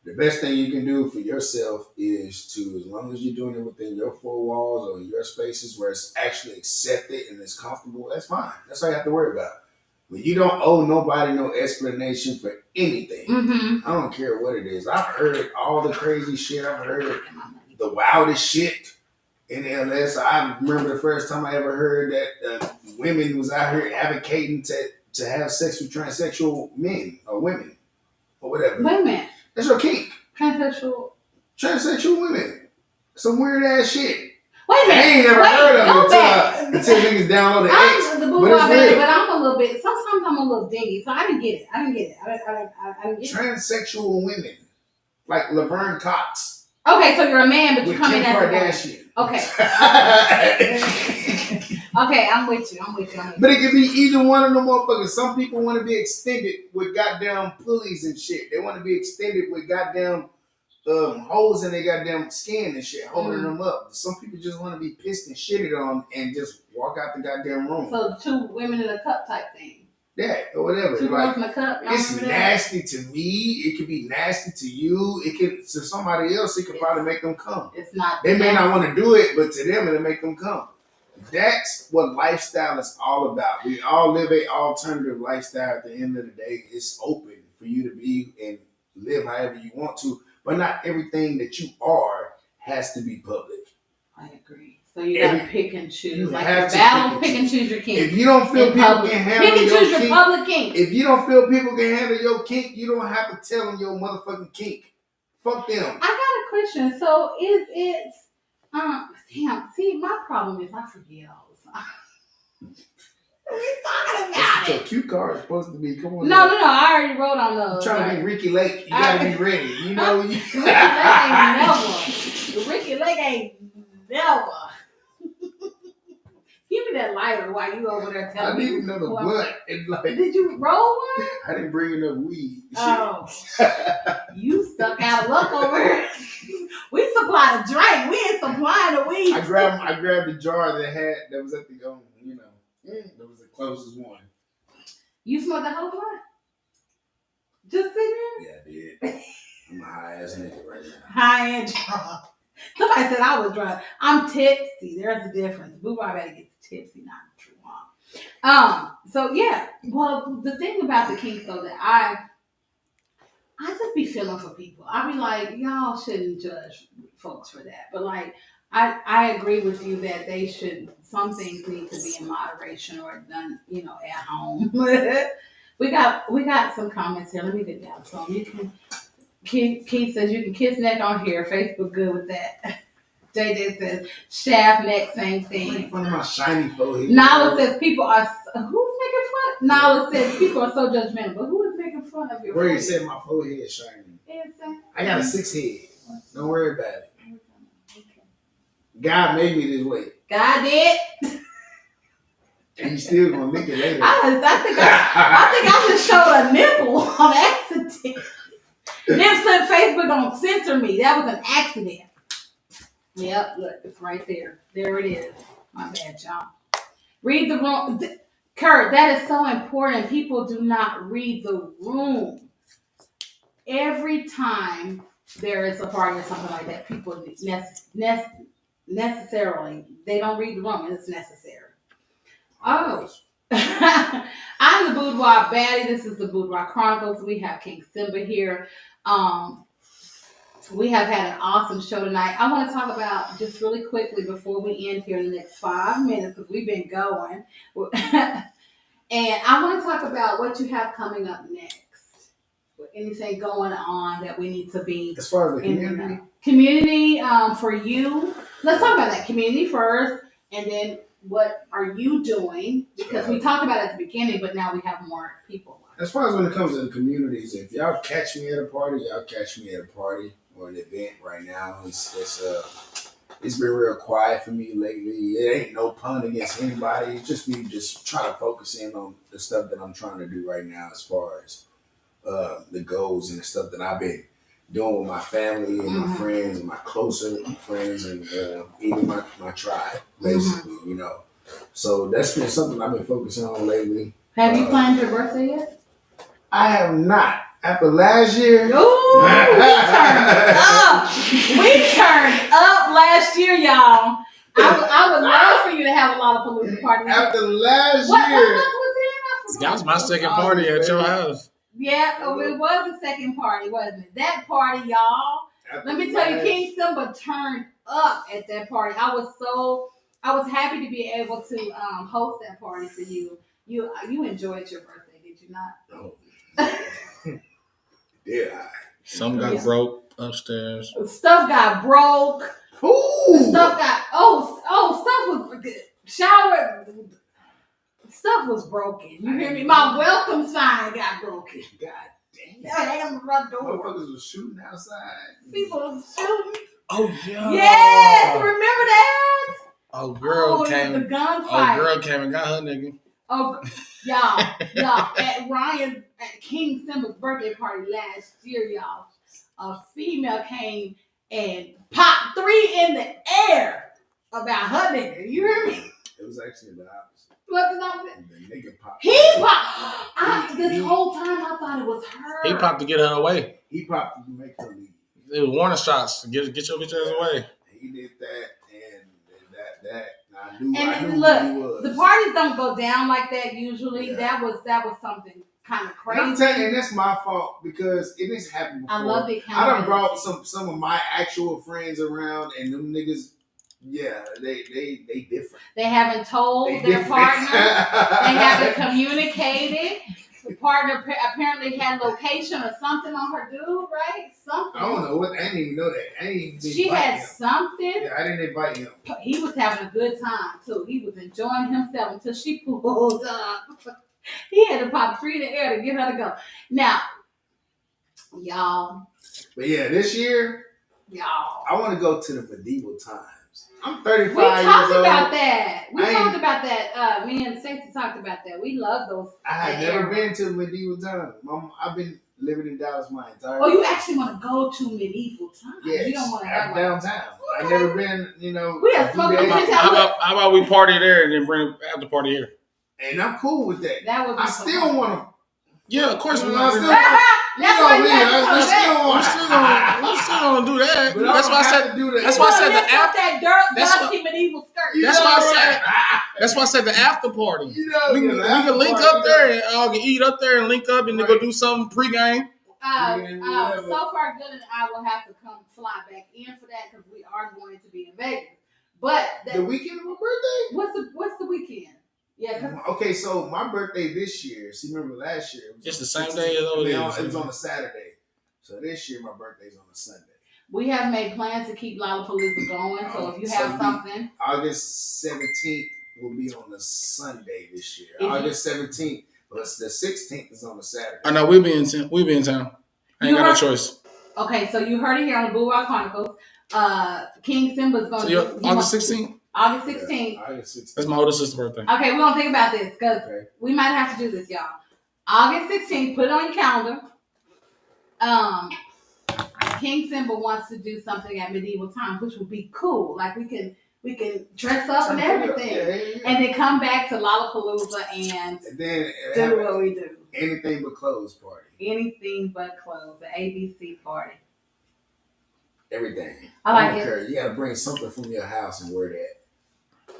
The best thing you can do for yourself is to, as long as you're doing it within your four walls or your spaces where it's actually accepted and it's comfortable, that's fine. That's all you have to worry about. When you don't owe nobody no explanation for anything, I don't care what it is. I've heard all the crazy shit. I've heard the wildest shit in LS. I remember the first time I ever heard that women was out here advocating to have sex with transsexual men or women or whatever. Women. That's your kink. Transsexual women. Some weird ass shit. Wait a minute. I ain't never heard of it until niggas download the X. But I'm a a little bit. Sometimes I'm a little dingy, so I didn't get it. I didn't get it. Transsexual women, like Laverne Cox. Okay, so you're a man, but you come in as a woman. Okay. Okay, I'm with you. But it could be either one of them motherfuckers. Some people want to be extended with goddamn pulleys and shit. They want to be extended with goddamn holes in their goddamn skin and shit, holding them up. Some people just want to be pissed and shitted on and just walk out the goddamn room. So 2 women in a cup type thing. Yeah, or whatever. 2 girls in a cup. It's nasty to me. It could be nasty to you. It could to somebody else. It could probably make them come. It's not. They may not want to do it, but to them it'll make them come. That's what lifestyle is all about. We all live an alternative lifestyle. At the end of the day, it's open for you to be and live however you want to, but not everything that you are has to be public. I agree. So you gotta pick and choose. You like have to pick and choose your kink. If you don't feel people can handle pick and choose your public kink. If you don't feel people can handle your kink, you don't have to tell them your motherfucking kink. Fuck them. I got a question. So is it damn, see, my problem is I forget all the time. What are we talking about? Your cue card is supposed to be. Come on. No. I already wrote on those. I'm trying to be Ricky Lake. You gotta be ready. You know. Ricky Lake ain't never. Give me that lighter while you over there telling me. I need another blunt. Did you roll one? I didn't bring enough weed. Oh. You stuck out of luck over here. We supplied a drink. We ain't supplying the weed. I grabbed the jar that was at the that was the closest one. You smoked the whole blunt? Just sitting there? Yeah, I did. I'm a high ass nigga right now. High and drunk. Somebody said I was drunk. I'm tipsy. There's a difference. Boo Barbie gets tipsy, not true. So yeah. Well, the thing about the kinks though that I just be feeling for people. I be like, y'all shouldn't judge folks for that. But like, I agree with you that they should. Some things need to be in moderation or done, at home. we got some comments here. Let me get down some. You can. Keith says you can kiss neck on here. Facebook good with that. JJ says shaft neck, same thing. Make fun of my shiny forehead. Nala says people are. Who's making fun? Nala says people are so judgmental. But who is making fun of your? Where you said my forehead is shiny? I got a 6 head. Don't worry about it. God made me this way. God did. And you still gonna lick it later. I think I just showed a nipple on accident. Then said Facebook don't censor me. That was an accident. Yep, look, it's right there. There it is. My bad, y'all. Read the room. Kurt, that is so important. People do not read the room. Every time there is a party or something like that, people necessarily, they don't read the room. It's necessary. Oh. I'm the Boudoir Baddie. This is the Boudoir Chronicles. We have King Simba here. We have had an awesome show tonight. I want to talk about, just really quickly before we end here in the next 5 minutes, because we've been going. And I want to talk about what you have coming up next. Anything going on that we need to be. As far as the community? Community for you. Let's talk about that community first, and then what are you doing? Because we talked about it at the beginning, but now we have more people. As far as when it comes to the communities, if y'all catch me at a party, y'all catch me at a party or an event right now. It's been real quiet for me lately. It ain't no pun against anybody. It's just me just trying to focus in on the stuff that I'm trying to do right now as far as the goals and the stuff that I've been doing with my family and my friends and my closer friends and even my tribe, basically, So that's been something I've been focusing on lately. Have you planned your birthday yet? I have not. After last year. Ooh, we turned up last year, y'all. I would love for you to have a lot of pollution parties. After last what year. What month was it? That was my second party at your house. Yeah, it was the second party, wasn't it? That party, y'all. Let me tell you, King Simba turned up at that party. I was happy to be able to host that party for you. You enjoyed your birthday, did you not? No. Yeah. Some got broke upstairs. Stuff got broke. Ooh. Stuff got stuff was shower. stuff was broken. You hear me? My welcome sign got broken. God damn. That on the front door. Motherfuckers was shooting outside. People was shooting. Oh yeah. Yes, remember that? Oh girl came. The gunfight. Oh girl came and got her nigga. Oh y'all, at King Simba's birthday party last year, y'all, a female came and popped 3 in the air about her nigga. You hear me? It was actually the opposite. What's the opposite? The nigga popped. He popped. This whole time I thought it was her. He popped to get her away. He popped to make her leave. It was warning shots to get your bitch ass away. He did that, and that. I knew look, who he was. the parties don't go down like that usually. Yeah. That was something kind of crazy. And I'm telling you, and that's my fault because it has happened before. I love it. I done brought some of my actual friends around, and them niggas, yeah, they different. They haven't told their partner. They haven't communicated. The partner apparently had location or something on her dude, right? Something. I don't know what. I didn't even know that. I didn't even She invite had him. something. Yeah, I didn't invite him. He was having a good time too. He was enjoying himself until she pulled up. He had to pop 3 in the air to get her to go. Now, y'all. But yeah, this year, I want to go to the medieval times. I'm 35 years old. We talked about that. Talked about that. Me and Stacey talked about that. We love those. I had never been to medieval times. I've been living in Dallas my entire life. Oh, you actually want to go to medieval times? Yes, You don't want to have downtown. I've never been, We have smoking How about we party there and then bring it after party here? And I'm cool with that. That would be I still want to. Yeah, of course we That's want to. why you have We still gonna do that. But That's why I said. That's why I said the after. that dirt, dusty medieval skirt. That's why I said. That's why I said the after party. You know, We can link up there and all can eat up there and link up and then go do something pregame. So far, good, and I will have to come fly back in for that because we are going to be in Vegas. But the weekend of my birthday. What's the weekend? Yeah. Okay, so my birthday this year. See, remember last year? It was It's the same day as always. It was on a Saturday. So this year my birthday's on a Sunday. We have made plans to keep Lollapalooza going. So if you have something, August 17th will be on the Sunday this year. August 17th. But the 16th is on a Saturday. I know we'll be in town. I ain't got no choice. Okay, so you heard it here on the Blue Rock Chronicles. King Simba's going to do August 16th? August 16th. Yeah, August 16th. That's my older sister's birthday. Okay, we're going to think about this because we might have to do this, y'all. August 16th, put it on your calendar. King Simba wants to do something at medieval times, which would be cool. Like we can dress up and everything. Yeah. And then come back to Lollapalooza and then do what we do. Anything but clothes party. Anything but clothes. The ABC party. Everything. I like it. You gotta bring something from your house and wear that.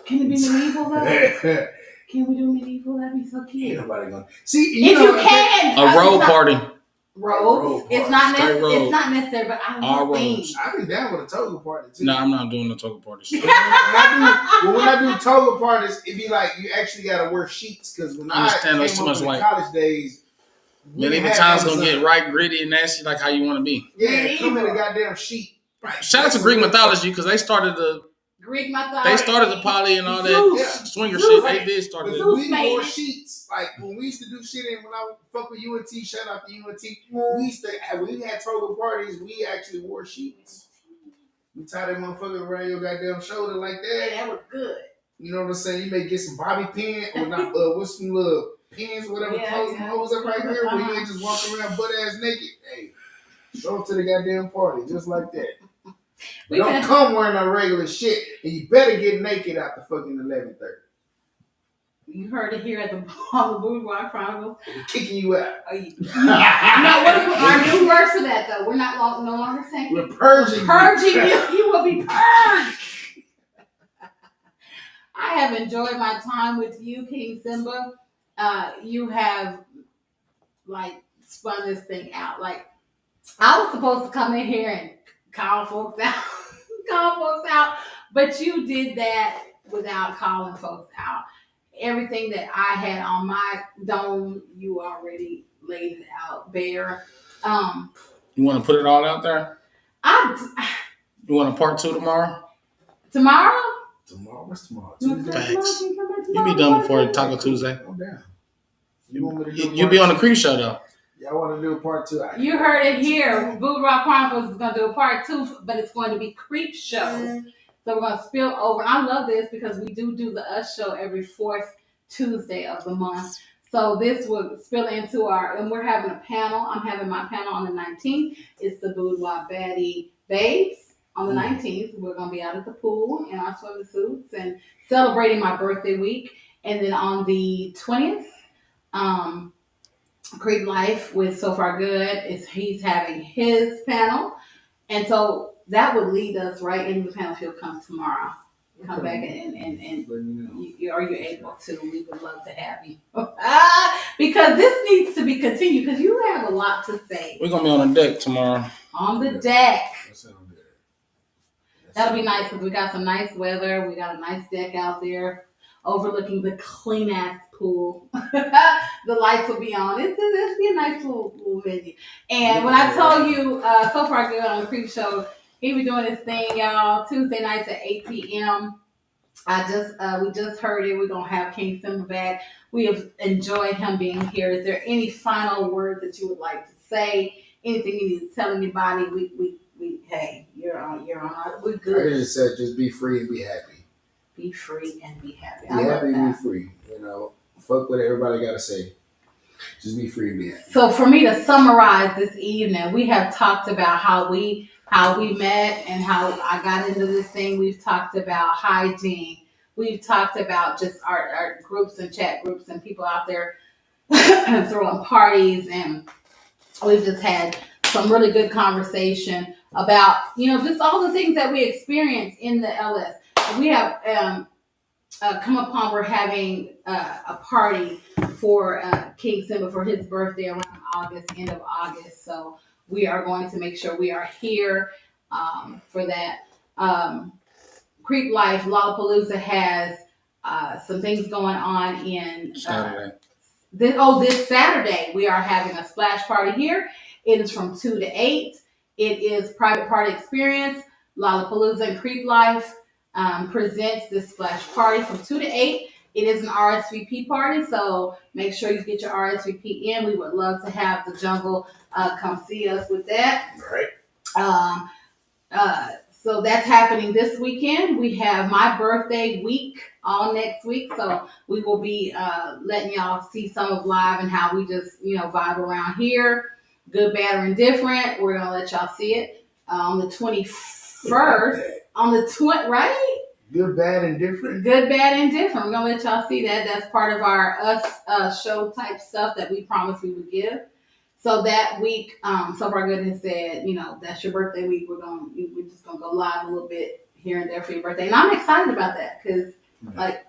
Can it be medieval though? Can we do medieval? That'd be so cute. Ain't nobody gonna see. If you can, a robe party. Robes. It's not necessary, but I love things. I've been down with a toga party too. No, I'm not doing the toga parties. when I do toga parties, it be like you actually gotta wear sheets because when I came up in the college days, medieval times gonna get right gritty and nasty like how you want to be. Yeah, come in a goddamn sheet. Right. Shout out to Greek mythology because they started the Greek mythology. They started the poly and all that swinger shit. They did start it. We wore sheets. Like when we used to do shit and when I fuck with UNT, shout out to UNT, when we had toga parties, we actually wore sheets. We tie that motherfucker around your goddamn shoulder like that. Yeah, that was good. You know what I'm saying? You may get some bobby pin or not with some little pins, whatever, close some holes up right here where you ain't just walking around butt ass naked. Hey, show up to the goddamn party just like that. Don't come wearing no regular shit, and you better get naked after fucking 11:30. You heard it here at the Blue Rock Chronicles. They're kicking you out. No, our new word for that though. We're no longer saying we're purging. Purging you. You will be purged. I have enjoyed my time with you, King Simba. You have spun this thing out. Like I was supposed to come in here and call folks out, but you did that without calling folks out. Everything that I had on my dome, you already laid it out bare. You want to put it all out there? You want a part 2 tomorrow? Tomorrow? Tomorrow? What's tomorrow? Tuesday? You be done before Taco Tuesday. Oh damn. You want me to do? You be on the Creep show though. Y'all want to do a part 2? You heard it here. Booty Rock Chronicles is going to do a part 2, but it's going to be Creep Show. So we're going to spill over. I love this because we do the Us show every 4th Tuesday of the month. So this will spill into and we're having a panel. I'm having my panel on the 19th. It's the Boudoir Baddie Babes on the 19th. We're going to be out at the pool in our swimming suits and celebrating my birthday week. And then on the 20th, Creep Life with So Far Good he's having his panel, and so that would lead us right into the panel. If he'll come tomorrow, come back and are you able to? We would love to have you because this needs to be continued because you have a lot to say. We're gonna be on the deck tomorrow. On the deck. That sounds good. That'll be nice because we got some nice weather. We got a nice deck out there overlooking the clean ass pool. The lights will be on. It'll be a nice little venue. And when I tell you, So Far Good on the Creep Show, he be doing his thing, y'all. Tuesday nights at 8 p.m. We just heard it. We're gonna have King Simba back. We have enjoyed him being here. Is there any final word that you would like to say? Anything you need to tell anybody? We hey, you're on. We're good. I just said, just be free and be happy. Be free and be happy. Be happy and be free. Fuck what everybody got to say. Just be free and be happy. So for me to summarize this evening, we have talked about how we met and how I got into this thing. We've talked about hygiene. We've talked about just our groups and chat groups and people out there throwing parties, and we've just had some really good conversation about, just all the things that we experience in the LS. We have come upon, we're having a party for King Simba for his birthday around end of August. So we are going to make sure we are here for that. Creep Life Lollapalooza has some things going on in Saturday. This Saturday we are having a splash party here. It is from 2 to 8. It is private party experience. Lollapalooza and Creep Life presents this splash party from 2 to 8. It is an RSVP party, so make sure you get your RSVP in. We would love to have the jungle come see us with that. All right. So that's happening this weekend. We have my birthday week all next week, so we will be letting y'all see some of live and how we just vibe around here. Good, bad, or indifferent. We're gonna let y'all see it on the 21st. On the 20th, right? Good, bad, and different. Good, bad, and different. We're gonna let y'all see that. That's part of our us show type stuff that we promised we would give. So that week, So Far Good has said, that's your birthday week. We're just gonna go live a little bit here and there for your birthday, and I'm excited about that because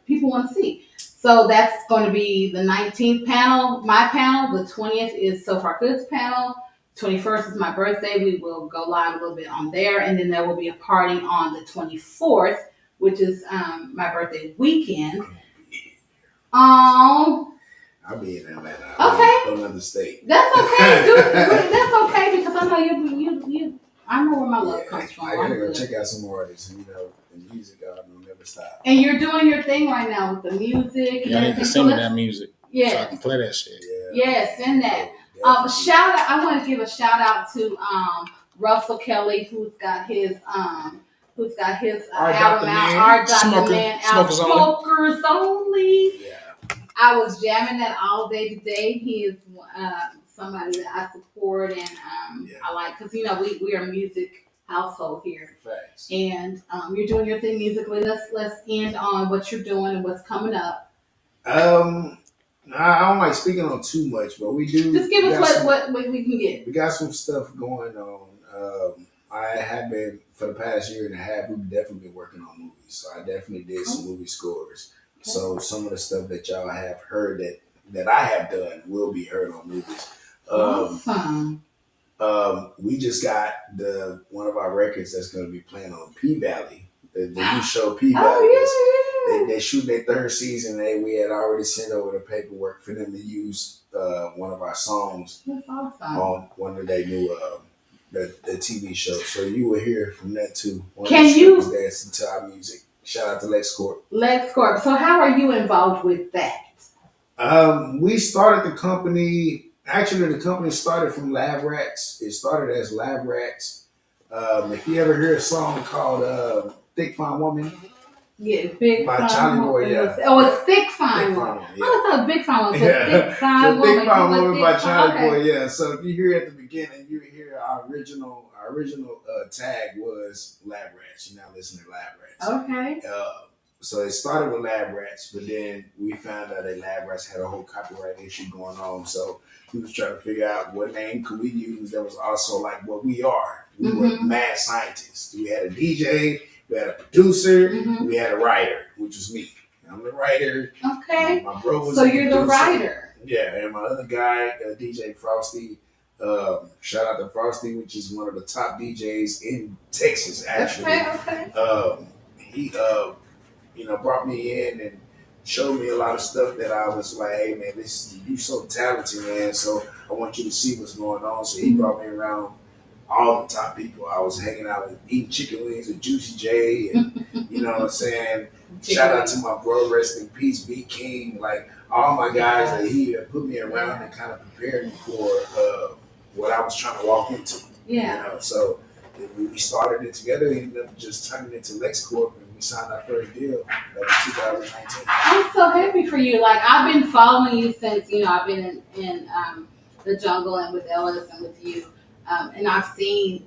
people want to see. So that's going to be the 19th panel, my panel. The 20th is So Far Good's panel. 21st is my birthday. We will go live a little bit on there, and then there will be a party on the 24th, which is my birthday weekend. I'll be in Atlanta. Okay. Another state. That's okay. That's okay because I know you. I know where my love comes from. I gotta go check out some more artists. The music will never stop. And you're doing your thing right now with the music. Yeah, I need to send me that music. Yeah. So I can play that shit. Yeah, send that. Shout out. I want to give a shout out to Russell Kelly, who's got his album out. Our Dr. Man out. Smokers only. Yeah. I was jamming that all day today. He is somebody that I support and I like because we are a music household here. Facts. And you're doing your thing musically. Let's end on what you're doing and what's coming up. I don't like speaking on too much, but we do. Just give us what we can get. We got some stuff going on. I have been for the past year and a half. We've definitely been working on movies, so I definitely did some movie scores. Okay. So some of the stuff that y'all have heard that I have done will be heard on movies. Awesome. We just got one of our records that's going to be playing on P-Valley, the new show P-Valley. Oh, yeah. They shoot their third season. We had already sent over the paperwork for them to use one of our songs on one of their new the TV show. So you will hear from that too. Can you dance into our music? Shout out to LexCorp. LexCorp. So how are you involved with that? We started the company. Actually, the company started from Lab Rats. It started as Lab Rats. If you ever hear a song called "Thick Fine Woman," Yeah, Big by Fine Charlie Woman. Boy, yeah. Oh, it's Thick Fine Woman. Yeah. I thought Big Fine Woman. So Yeah. Thick Fine So Woman. Thick Fine Woman by Charlie okay. Boy, yeah. So if you hear at the beginning, you hear our original tag was Lab Rats. You now listen to Lab Rats. Okay. So it started with Lab Rats, but then we found out that Lab Rats had a whole copyright issue going on. So we was trying to figure out what name could we use that was also like what we are. We were mad scientists. We had a DJ, we had a producer, we had a writer, which was me. I'm the writer. Okay. My bro was so you're the writer. Yeah, and my other guy, DJ Frosty. Shout out to Frosty, which is one of the top DJs in Texas, actually. Okay. He brought me in and showed me a lot of stuff that I was like, hey man, you so talented, man. So I want you to see what's going on. So he brought me around all the top people. I was hanging out and eating chicken wings with Juicy J, and you know what I'm saying. Shout out to my bro, rest in peace, B King. Like all my guys that he put me around and kind of prepared me for what I was trying to walk into. Yeah. So we started it together, and ended up just turning it to LexCorp, and we signed our first deal back in 2019. I'm so happy for you. Like I've been following you since I've been in the jungle and with Ellis and with you, and I've seen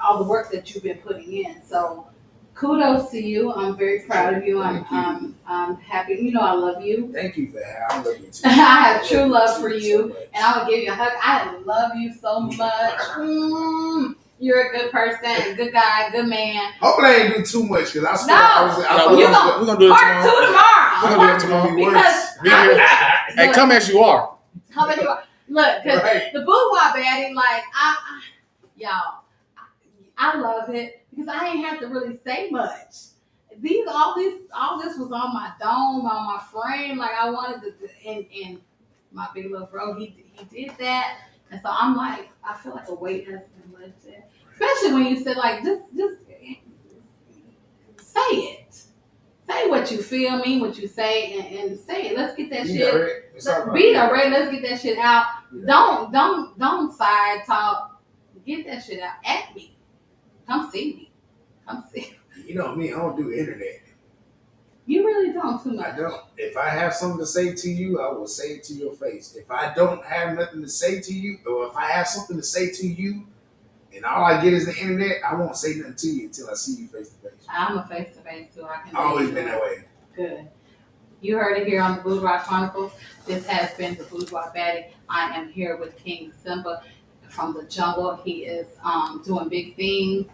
all the work that you've been putting in. So kudos to you. I'm very proud of you. I'm happy. I love you. Thank you for that. I love you too. I have true love for you, and I'm gonna give you a hug. I love you so much. You're a good person, good guy, good man. Hopefully I ain't do too much because I swear we're gonna do it part tomorrow. We're gonna do it tomorrow. Because hey, come as you are. Come as you are. Look, because the boudoir baddie, like I love it because I ain't have to really say much. All this was on my dome, on my frame. Like I wanted to, and my big little bro, he did that, and so I'm like, I feel like a weight has been lifted. Especially when you said like, just say it. Say what you feel, mean what you say, and say it. Let's get that shit. Be direct. Let's get that shit out. Yeah. Don't side talk. Get that shit out. At me. Come see me. Come see me. You know me, I don't do internet. You really don't too much. I don't. If I have something to say to you, I will say it to your face. If I don't have nothing to say to you, or if I have something to say to you, and all I get is the internet, I won't say nothing to you until I see you face to face. I'm a face to face too. I've always been that way. Good. You heard it here on the Boudoir Chronicles. This has been the Boudoir Baddie. I am here with King Simba from the jungle. He is doing big things.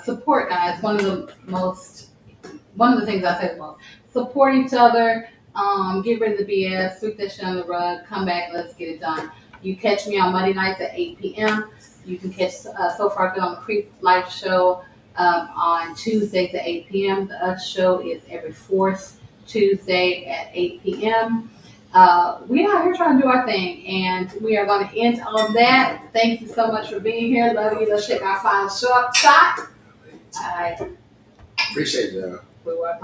Support, guys. One of the things I say the most. Support each other. Get rid of the BS. Sweep that shit on the rug. Come back. Let's get it done. You catch me on Monday nights at 8 p.m. You can catch So Far Good on the Creep Life Show on Tuesdays at 8 p.m. The Us Show is every fourth Tuesday at 8 p.m. We are here trying to do our thing, and we are going to end on that. Thank you so much for being here. Love you. Let's take our final shot. All right. Appreciate y'all. We were